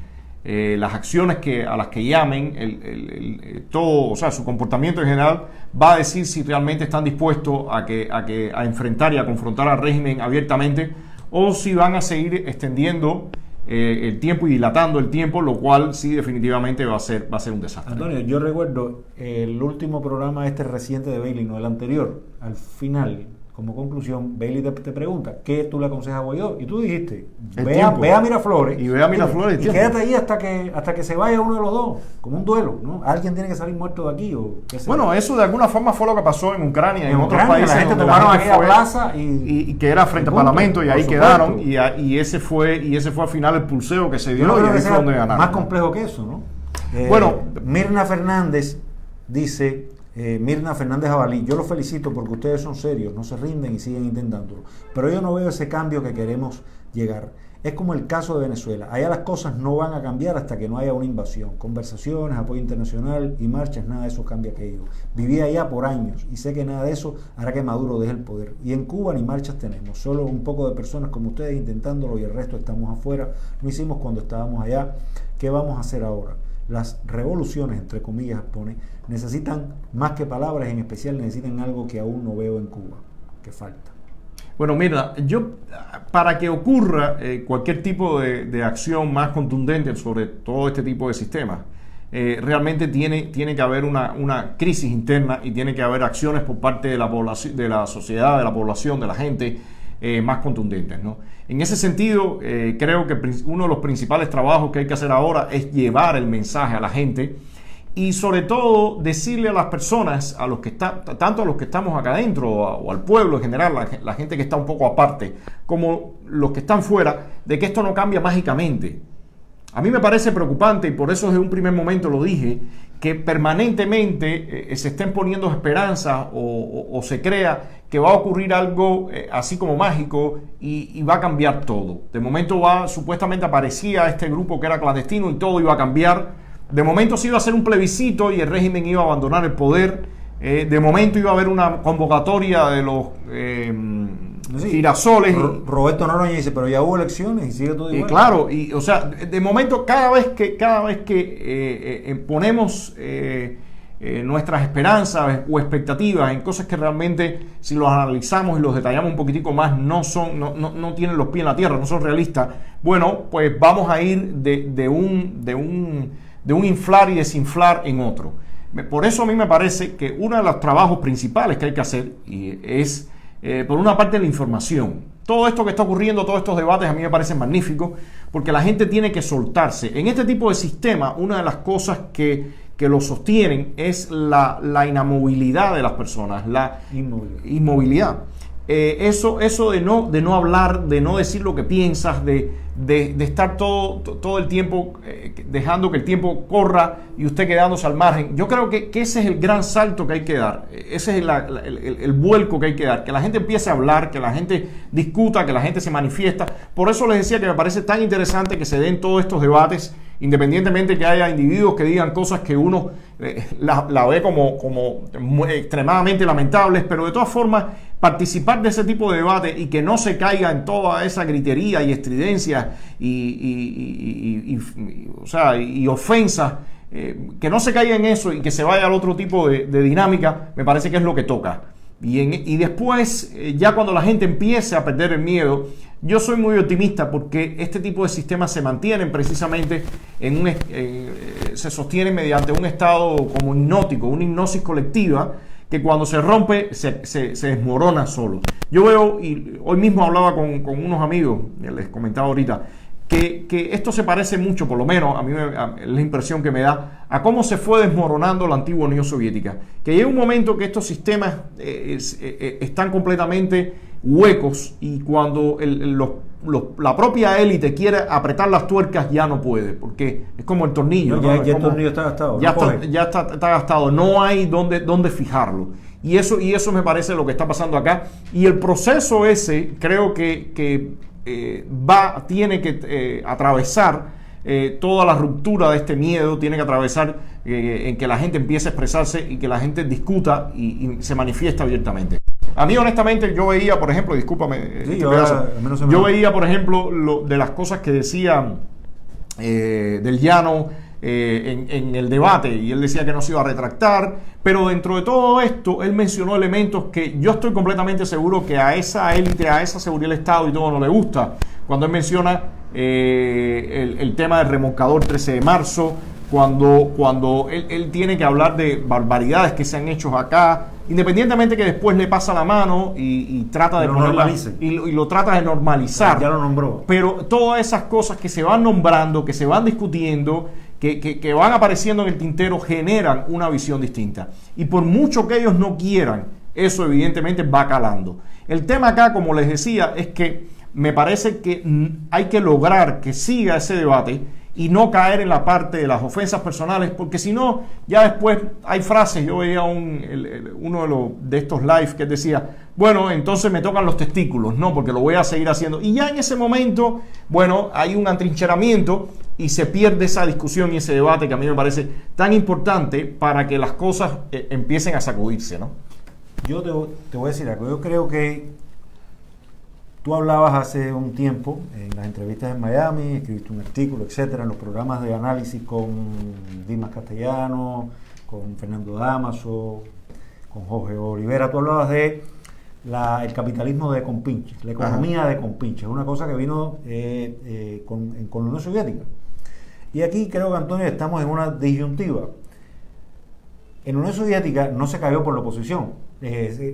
las acciones a las que llamen, todo, o sea, su comportamiento en general va a decir si realmente están dispuestos a enfrentar y a confrontar al régimen abiertamente, o si van a seguir extendiendo el tiempo y dilatando el tiempo, lo cual sí definitivamente va a ser un desastre. Antonio, yo recuerdo el último programa reciente de Bailey, no el anterior. Al final, como conclusión, Bailey te pregunta ¿qué tú le aconsejas a Guaidó? Y tú dijiste, ve a Miraflores y quédate ahí hasta que se vaya uno de los dos, como un duelo, ¿no? Alguien tiene que salir muerto de aquí, o qué sé. Bueno, eso de alguna forma fue lo que pasó en Ucrania y en otros países. La gente tomaron aquella plaza y que era frente al Parlamento, y ahí quedaron, y ese fue al final el pulseo que se dio, y ahí fue donde ganaron. Más complejo que eso, ¿no? Bueno, Mirna Fernández dice, Mirna Fernández Jabalí, yo los felicito porque ustedes son serios, no se rinden y siguen intentándolo, pero yo no veo ese cambio que queremos llegar. Es como el caso de Venezuela, allá las cosas no van a cambiar hasta que no haya una invasión. Conversaciones, apoyo internacional y marchas, nada de eso cambia aquello. Viví allá por años y sé que nada de eso hará que Maduro deje el poder. Y en Cuba ni marchas tenemos, solo un poco de personas como ustedes intentándolo y el resto estamos afuera. No hicimos cuando estábamos allá. ¿Qué vamos a hacer ahora? Las revoluciones, entre comillas, pone, necesitan más que palabras, en especial necesitan algo que aún no veo en Cuba, que falta. Bueno, mira, para que ocurra cualquier tipo de acción más contundente sobre todo este tipo de sistemas, realmente tiene que haber una crisis interna, y tiene que haber acciones por parte de la población, de la sociedad, de la población, de la gente, más contundentes, ¿no? En ese sentido, creo que uno de los principales trabajos que hay que hacer ahora es llevar el mensaje a la gente, y sobre todo decirle a las personas, tanto a los que estamos acá adentro o al pueblo en general, la gente que está un poco aparte, como los que están fuera, de que esto no cambia mágicamente. A mí me parece preocupante, y por eso desde un primer momento lo dije, que permanentemente se estén poniendo esperanzas o se crea que va a ocurrir algo así como mágico y va a cambiar todo. De momento supuestamente aparecía este grupo que era clandestino y todo iba a cambiar. De momento se iba a hacer un plebiscito y el régimen iba a abandonar el poder. De momento iba a haber una convocatoria de los girasoles. Roberto Noroña dice, pero ya hubo elecciones y sigue todo igual. Claro, o sea, de momento cada vez que ponemos nuestras esperanzas o expectativas en cosas que realmente, si los analizamos y los detallamos un poquitico más, no tienen los pies en la tierra, no son realistas, bueno, pues vamos a ir de un inflar y desinflar en otro. Por eso a mí me parece que uno de los trabajos principales que hay que hacer es, por una parte, la información. Todo esto que está ocurriendo, todos estos debates, a mí me parecen magníficos, porque la gente tiene que soltarse. En este tipo de sistema, una de las cosas que lo sostienen es la inamovilidad de las personas, la inmovilidad. eso de no hablar, de no decir lo que piensas, de estar todo el tiempo dejando que el tiempo corra y usted quedándose al margen. Yo creo que ese es el gran salto que hay que dar, ese es el vuelco que hay que dar, que la gente empiece a hablar, que la gente discuta, que la gente se manifiesta. Por eso les decía que me parece tan interesante que se den todos estos debates, independientemente que haya individuos que digan cosas que uno la ve como extremadamente lamentables, pero de todas formas participar de ese tipo de debate y que no se caiga en toda esa gritería y estridencia y ofensas, que no se caiga en eso y que se vaya al otro tipo de dinámica, me parece que es lo que toca. Y después, ya cuando la gente empiece a perder el miedo, yo soy muy optimista porque este tipo de sistemas se mantienen precisamente se sostienen mediante un estado como hipnótico, una hipnosis colectiva, que cuando se rompe se desmorona solo. Yo veo, y hoy mismo hablaba con unos amigos, les comentaba ahorita, que esto se parece mucho, por lo menos a mí es la impresión que me da, a cómo se fue desmoronando la antigua Unión Soviética. Que llega un momento que estos sistemas están completamente huecos y cuando la propia élite quiere apretar las tuercas ya no puede, porque es como el tornillo. Ya el tornillo está gastado. Ya está gastado, no hay dónde fijarlo. Y eso me parece lo que está pasando acá. Y el proceso ese creo que tiene que atravesar toda la ruptura de este miedo, tiene que atravesar en que la gente empiece a expresarse y que la gente discuta y se manifiesta abiertamente. A mí, honestamente, yo veía, por ejemplo, discúlpame, sí, yo veía, por ejemplo, de las cosas que decía Del Llano en el debate, y él decía que no se iba a retractar, pero dentro de todo esto, él mencionó elementos que yo estoy completamente seguro que a esa élite, a esa seguridad del Estado y todo no le gusta. Cuando él menciona el tema del remolcador 13 de marzo, cuando él tiene que hablar de barbaridades que se han hecho acá, independientemente que después le pasa la mano y trata de lo trata de normalizar. Ya lo nombró. Pero todas esas cosas que se van nombrando, que se van discutiendo, que van apareciendo en el tintero, generan una visión distinta. Y por mucho que ellos no quieran, eso evidentemente va calando. El tema acá, como les decía, es que me parece que hay que lograr que siga ese debate y no caer en la parte de las ofensas personales, porque si no, ya después hay frases. Yo veía uno de estos live que decía, bueno, entonces me tocan los testículos, no, porque lo voy a seguir haciendo. Y ya en ese momento, bueno, hay un atrincheramiento y se pierde esa discusión y ese debate que a mí me parece tan importante para que las cosas empiecen a sacudirse, ¿no? Yo te voy a decir algo. Yo creo que tú hablabas hace un tiempo en las entrevistas en Miami, escribiste un artículo, etcétera, en los programas de análisis con Dimas Castellano, con Fernando Damaso, con Jorge Olivera. Tú hablabas de el capitalismo de compinches, la economía de compinches, una cosa que vino con la Unión Soviética. Y aquí creo que, Antonio, estamos en una disyuntiva. En la Unión Soviética no se cayó por la oposición.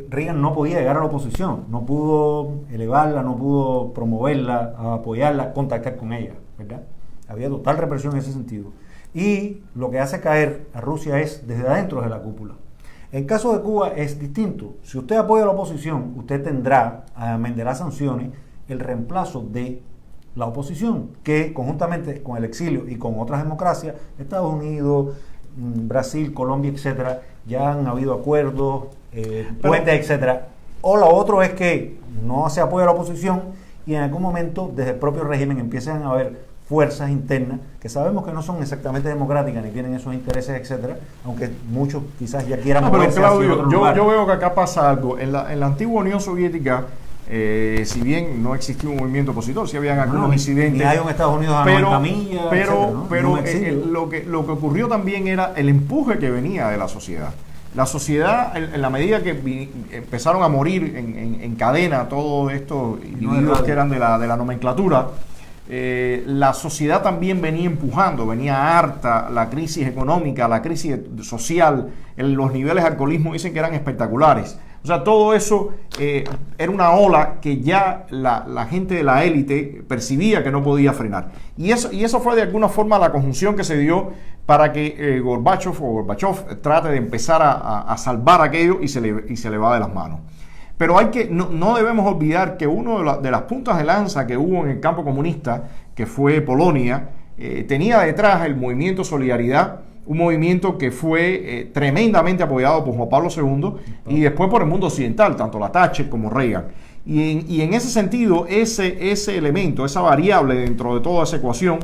Reagan no podía llegar a la oposición, no pudo elevarla, no pudo promoverla, apoyarla, contactar con ella, ¿verdad? Había total represión en ese sentido. Y lo que hace caer a Rusia es desde adentro de la cúpula. En caso de Cuba es distinto. Si usted apoya a la oposición, usted tendrá, amén de las sanciones, el reemplazo de la oposición, que conjuntamente con el exilio y con otras democracias, Estados Unidos, Brasil, Colombia, etcétera, ya han habido acuerdos, puentes, etcétera. O lo otro es que no se apoya a la oposición y en algún momento desde el propio régimen empiezan a haber fuerzas internas que sabemos que no son exactamente democráticas ni tienen esos intereses, etcétera, aunque muchos quizás ya quieran moverse hacia otro lugar. Yo veo que acá pasa algo. En la antigua Unión Soviética, si bien no existía un movimiento opositor, si habían algunos incidentes. Ni hay un Estados Unidos a 90 millas, lo que ocurrió también era el empuje que venía de la sociedad. La sociedad, en la medida que empezaron a morir en cadena todos estos individuos que eran de la nomenclatura, la sociedad también venía empujando, venía harta, la crisis económica, la crisis social, los niveles de alcoholismo dicen que eran espectaculares. O sea, todo eso era una ola que ya la gente de la élite percibía que no podía frenar. Y eso fue de alguna forma la conjunción que se dio para que Gorbachev trate de empezar a salvar aquello y se le va de las manos. Pero no debemos olvidar que uno de las puntas de lanza que hubo en el campo comunista, que fue Polonia, tenía detrás el movimiento Solidaridad, un movimiento que fue tremendamente apoyado por Juan Pablo II y después por el mundo occidental, tanto la Thatcher como Reagan. Y en ese sentido, ese elemento, esa variable dentro de toda esa ecuación,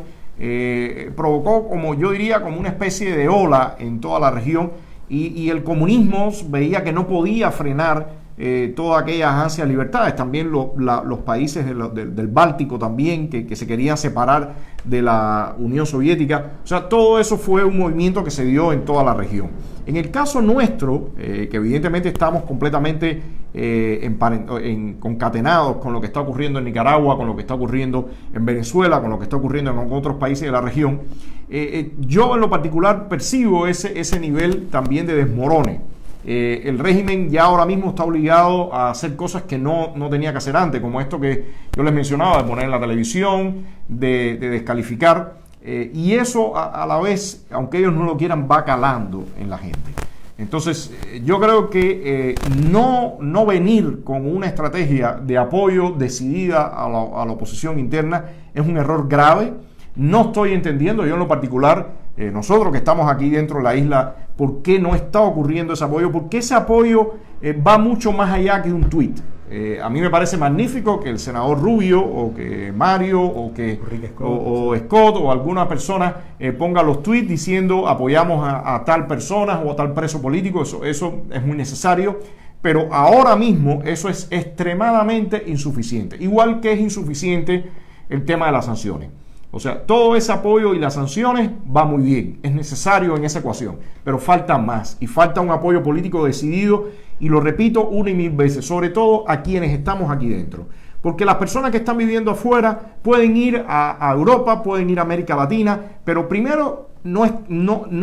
provocó, como yo diría, como una especie de ola en toda la región, y el comunismo veía que no podía frenar todas aquellas ansias de libertades. También los países del Báltico también, que se querían separar de la Unión Soviética. O sea, todo eso fue un movimiento que se dio en toda la región. En el caso nuestro, que evidentemente estamos completamente concatenados con lo que está ocurriendo en Nicaragua, con lo que está ocurriendo en Venezuela, con lo que está ocurriendo en otros países de la región, yo en lo particular percibo ese nivel también de desmorone. El régimen ya ahora mismo está obligado a hacer cosas que no tenía que hacer antes, como esto que yo les mencionaba, de poner en la televisión, de descalificar, y eso a la vez, aunque ellos no lo quieran, va calando en la gente. Entonces, yo creo que no venir con una estrategia de apoyo decidida a la oposición interna es un error grave. No estoy entendiendo, yo en lo particular, nosotros que estamos aquí dentro de la isla, por qué no está ocurriendo ese apoyo, porque ese apoyo va mucho más allá que un tuit. A mí me parece magnífico que el senador Rubio, o que Mario, o que Scott, o alguna persona ponga los tweets diciendo apoyamos a tal persona o a tal preso político. Eso es muy necesario, pero ahora mismo eso es extremadamente insuficiente. Igual que es insuficiente el tema de las sanciones. O sea, todo ese apoyo y las sanciones va muy bien, es necesario en esa ecuación, pero falta más, y falta un apoyo político decidido, y lo repito una y mil veces, sobre todo a quienes estamos aquí dentro. Porque las personas que están viviendo afuera pueden ir a Europa, pueden ir a América Latina, pero primero no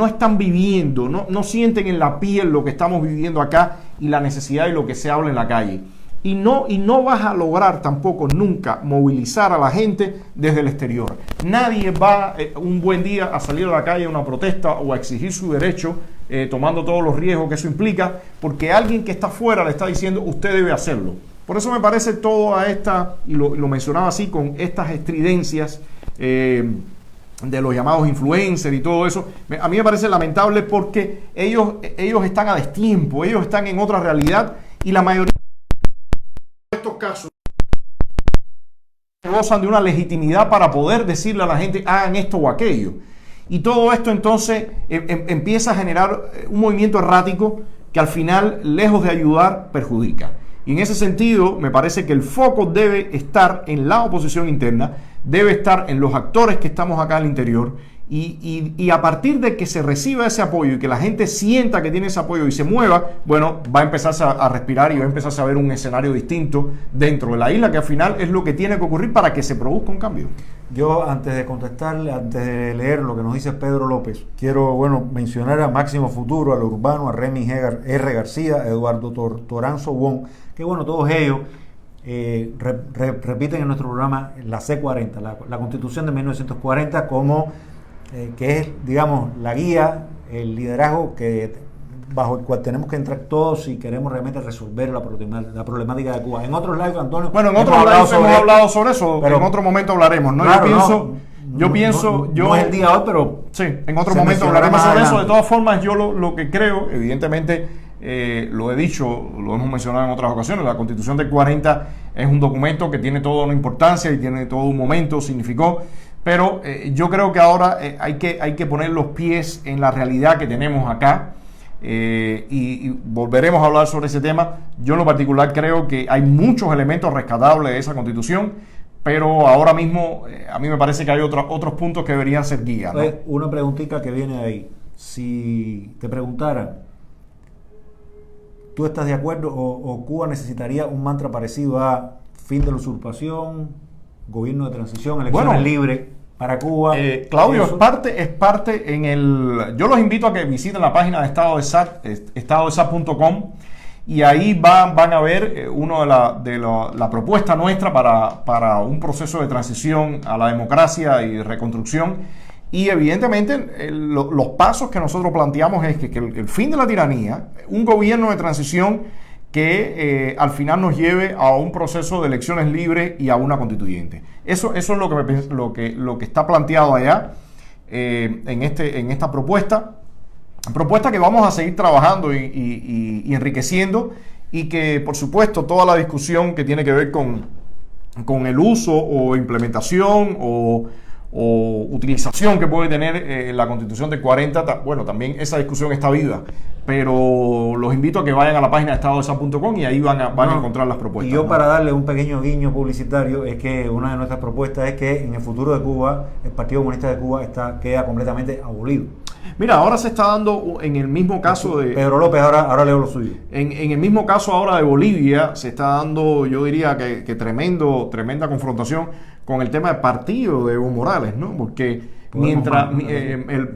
están viviendo, no sienten en la piel lo que estamos viviendo acá y la necesidad de lo que se habla en la calle. Y no vas a lograr tampoco nunca movilizar a la gente desde el exterior. Nadie va un buen día a salir a la calle a una protesta o a exigir su derecho, tomando todos los riesgos que eso implica, porque alguien que está afuera le está diciendo usted debe hacerlo. Por eso me parece toda esta, y lo mencionaba así, con estas estridencias de los llamados influencers y todo eso, a mí me parece lamentable, porque ellos están a destiempo, ellos están en otra realidad, y la mayoría de estos casos gozan de una legitimidad para poder decirle a la gente hagan esto o aquello, y todo esto entonces empieza a generar un movimiento errático que al final, lejos de ayudar, perjudica. Y en ese sentido me parece que el foco debe estar en la oposición interna, debe estar en los actores que estamos acá al interior, y a partir de que se reciba ese apoyo y que la gente sienta que tiene ese apoyo y se mueva, bueno, va a empezarse a respirar y va a empezar a ver un escenario distinto dentro de la isla, que al final es lo que tiene que ocurrir para que se produzca un cambio. Yo, antes de contestarle, antes de leer lo que nos dice Pedro López, quiero mencionar a Máximo Futuro, a Lo Urbano, a Remy R. García, a Eduardo Toranzo Wong, que todos ellos repiten en nuestro programa la C40, la Constitución de 1940, como que es, digamos, la guía, el liderazgo bajo el cual tenemos que entrar todos si queremos realmente resolver la problemática de Cuba. En otros lives, Antonio, bueno, en otros lives hemos hablado sobre eso, pero en otro momento hablaremos, ¿no? Claro, yo pienso, no es el día hoy, pero sí, en otro momento hablaremos sobre eso. De todas formas, yo lo que creo, evidentemente, lo he dicho, lo hemos mencionado en otras ocasiones, la Constitución del 40 es un documento que tiene toda una importancia y tiene todo un momento, significó, pero yo creo que ahora hay que poner los pies en la realidad que tenemos acá, y volveremos a hablar sobre ese tema. Yo en lo particular creo que hay muchos elementos rescatables de esa Constitución, pero ahora mismo a mí me parece que hay otros puntos que deberían ser guía, ¿no? Una preguntita que viene ahí. Si te preguntaran, ¿tú estás de acuerdo o Cuba necesitaría un mantra parecido a fin de la usurpación, gobierno de transición, elecciones libres para Cuba? Claudio, es parte en el... Yo los invito a que visiten la página de estadodesat.com, y ahí van a ver la propuesta nuestra para un proceso de transición a la democracia y reconstrucción. Y evidentemente los pasos que nosotros planteamos es que el fin de la tiranía, un gobierno de transición que al final nos lleve a un proceso de elecciones libres y a una constituyente. Eso es lo que está planteado allá en esta propuesta que vamos a seguir trabajando y enriqueciendo, y que por supuesto toda la discusión que tiene que ver con el uso o implementación o utilización que puede tener la Constitución del 40, bueno, también esa discusión está viva, pero los invito a que vayan a la página de estadodesa.com y ahí van a encontrar las propuestas. Y yo, para darle un pequeño guiño publicitario, es que una de nuestras propuestas es que en el futuro de Cuba el Partido Comunista de Cuba queda completamente abolido. Mira, ahora se está dando en el mismo caso de Pedro López, ahora leo lo suyo. En el mismo caso ahora de Bolivia se está dando, yo diría que tremenda confrontación con el tema del partido de Evo Morales, ¿no? Porque mientras el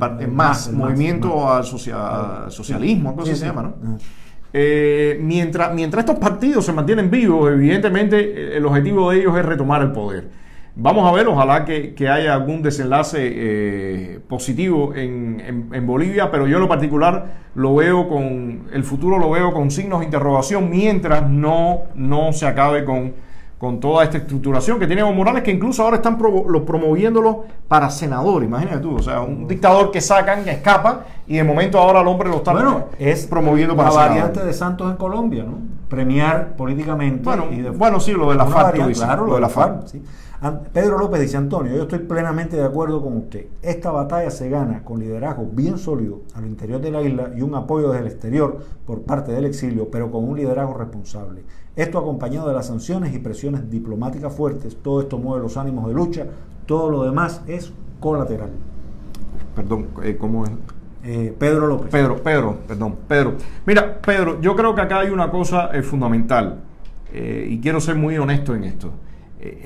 movimiento al socialismo, algo así se llama, ¿no? Mientras estos partidos se mantienen vivos, evidentemente el objetivo de ellos es retomar el poder. Vamos a ver, ojalá que haya algún desenlace positivo en Bolivia, pero yo en lo particular el futuro lo veo con signos de interrogación mientras no se acabe con toda esta estructuración que tiene Evo Morales, que incluso ahora están promoviéndolo para senador. Imagínate tú, o sea, un dictador que sacan, que escapa, y de momento ahora el hombre lo está promoviendo para senador. La variante de Santos en Colombia, ¿no? Premiar políticamente. Bueno, sí, lo de la FARC. Claro, lo de la FARC. Sí. Pedro López dice: Antonio, yo estoy plenamente de acuerdo con usted. Esta batalla se gana con liderazgo bien sólido al interior de la isla y un apoyo desde el exterior por parte del exilio, pero con un liderazgo responsable. Esto acompañado de las sanciones y presiones diplomáticas fuertes. Todo esto mueve los ánimos de lucha. Todo lo demás es colateral. Perdón, ¿cómo es? Pedro López. Pedro. Mira, Pedro, yo creo que acá hay una cosa fundamental, y quiero ser muy honesto en esto.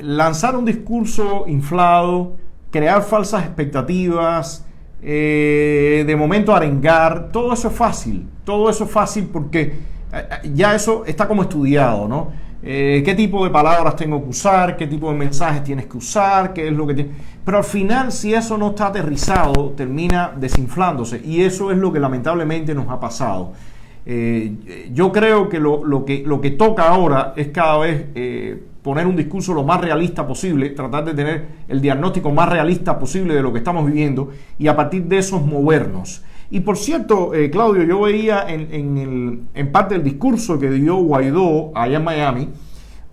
Lanzar un discurso inflado, crear falsas expectativas, de momento arengar, todo eso es fácil porque ya eso está como estudiado, ¿no? ¿Qué tipo de palabras tengo que usar? ¿Qué tipo de mensajes tienes que usar? ¿Qué es lo que tiene? Pero al final, si eso no está aterrizado, termina desinflándose, y eso es lo que lamentablemente nos ha pasado. Yo creo que lo que toca ahora es cada vez poner un discurso lo más realista posible, tratar de tener el diagnóstico más realista posible de lo que estamos viviendo, y a partir de eso movernos. Y por cierto, Claudio, yo veía en parte del discurso que dio Guaidó allá en Miami,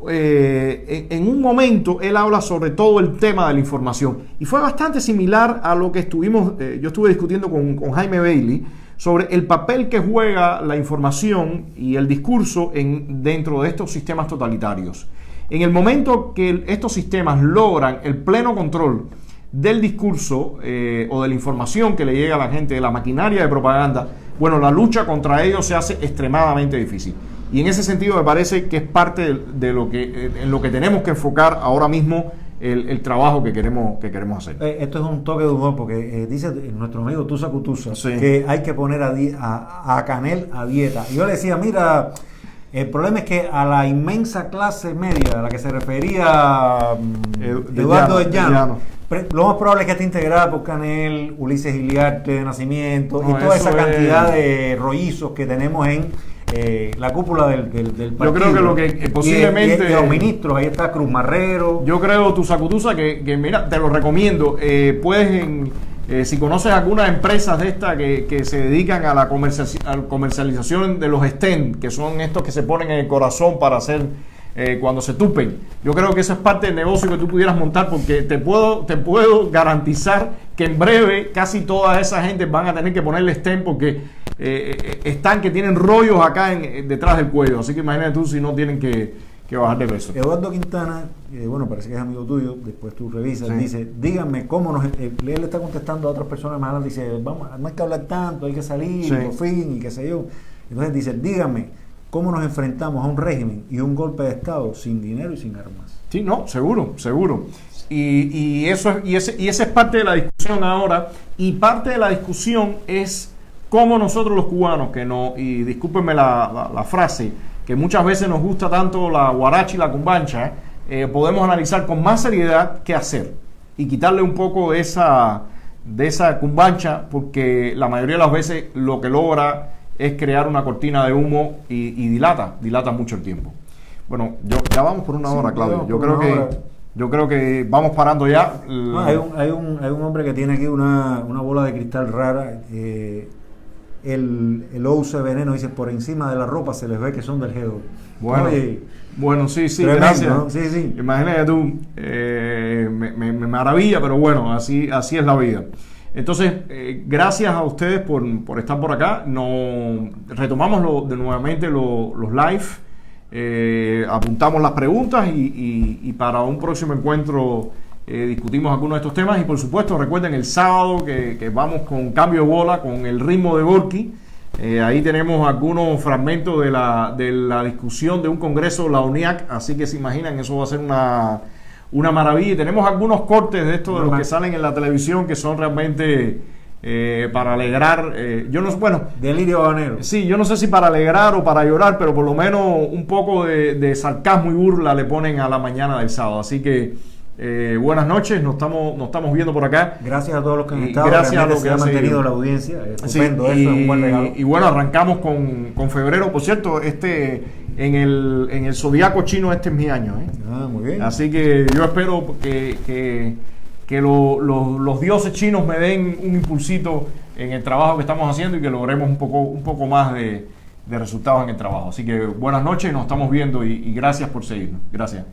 en un momento él habla sobre todo el tema de la información, y fue bastante similar a lo que yo estuve discutiendo con Jaime Bailey sobre el papel que juega la información y el discurso dentro de estos sistemas totalitarios. En el momento que estos sistemas logran el pleno control del discurso o de la información que le llega a la gente, de la maquinaria de propaganda, bueno, la lucha contra ellos se hace extremadamente difícil. Y en ese sentido me parece que es parte de lo que en lo que tenemos que enfocar ahora mismo el trabajo que queremos hacer. Esto es un toque de humor porque dice nuestro amigo Tusa Cutusa, sí, que hay que poner a Canel a dieta. Y yo le decía, mira, el problema es que a la inmensa clase media a la que se refería Eduardo de Llano, lo más probable es que esté integrada por Canel, Ulises Iliarte de Nacimiento, y toda esa cantidad de rollizos que tenemos en la cúpula del partido. Yo creo que lo que posiblemente... Y los ministros, ahí está Cruz Marrero. Yo creo, Tusa Cutusa, que mira, te lo recomiendo. Puedes, si conoces algunas empresas de estas que se dedican a la comercialización de los stent, que son estos que se ponen en el corazón para hacer... cuando se tupen. Yo creo que eso es parte del negocio que tú pudieras montar, porque te puedo garantizar que en breve casi toda esa gente van a tener que ponerle stent, porque están que tienen rollos acá detrás del cuello. Así que imagínate tú si no tienen que bajar de peso. Eduardo Quintana, bueno, parece que es amigo tuyo, después tú revisas, sí, dice, díganme cómo él le está contestando a otras personas más, dice, vamos, no hay que hablar tanto, hay que salir, sí, por fin, y qué sé yo. Entonces dice, díganme, ¿cómo nos enfrentamos a un régimen y un golpe de Estado sin dinero y sin armas? Sí, no, seguro. Y esa es parte de la discusión ahora, y parte de la discusión es cómo nosotros los cubanos, y discúlpenme la frase, que muchas veces nos gusta tanto la guaracha y la cumbancha, podemos analizar con más seriedad qué hacer y quitarle un poco de esa cumbancha, porque la mayoría de las veces lo que logra es crear una cortina de humo y dilata mucho el tiempo. Bueno, ya vamos por una hora, Claudio. Yo creo que vamos parando ya. Hay un hombre que tiene aquí una bola de cristal rara. El uso de veneno, dice, por encima de la ropa se les ve que son del G2. Bueno, sí, tremendo, gracias. ¿no? Sí. Imagínate tú, me maravilla, pero bueno, así es la vida. Entonces, gracias a ustedes por estar por acá. Retomamos nuevamente los live, apuntamos las preguntas y para un próximo encuentro discutimos algunos de estos temas. Y por supuesto, recuerden el sábado que vamos con cambio de bola, con el ritmo de Gorky. Ahí tenemos algunos fragmentos de la discusión de un congreso, la ONIAC, así que se imaginan, eso va a ser una maravilla. Y tenemos algunos cortes de estos, de los que salen en la televisión, que son realmente para alegrar. Delirio habanero. Sí, yo no sé si para alegrar o para llorar, pero por lo menos un poco de sarcasmo y burla le ponen a la mañana del sábado. Así que buenas noches, nos estamos viendo por acá. Gracias a todos los que han estado. Gracias a los que han mantenido la audiencia. Estupendo, sí, eso es un buen regalo. Y bueno, arrancamos con febrero. Por cierto, en el zodiaco chino es mi año. Muy bien. Así que yo espero que los dioses chinos me den un impulsito en el trabajo que estamos haciendo y que logremos un poco más de resultados en el trabajo. Así que buenas noches, nos estamos viendo y gracias por seguirnos. Gracias.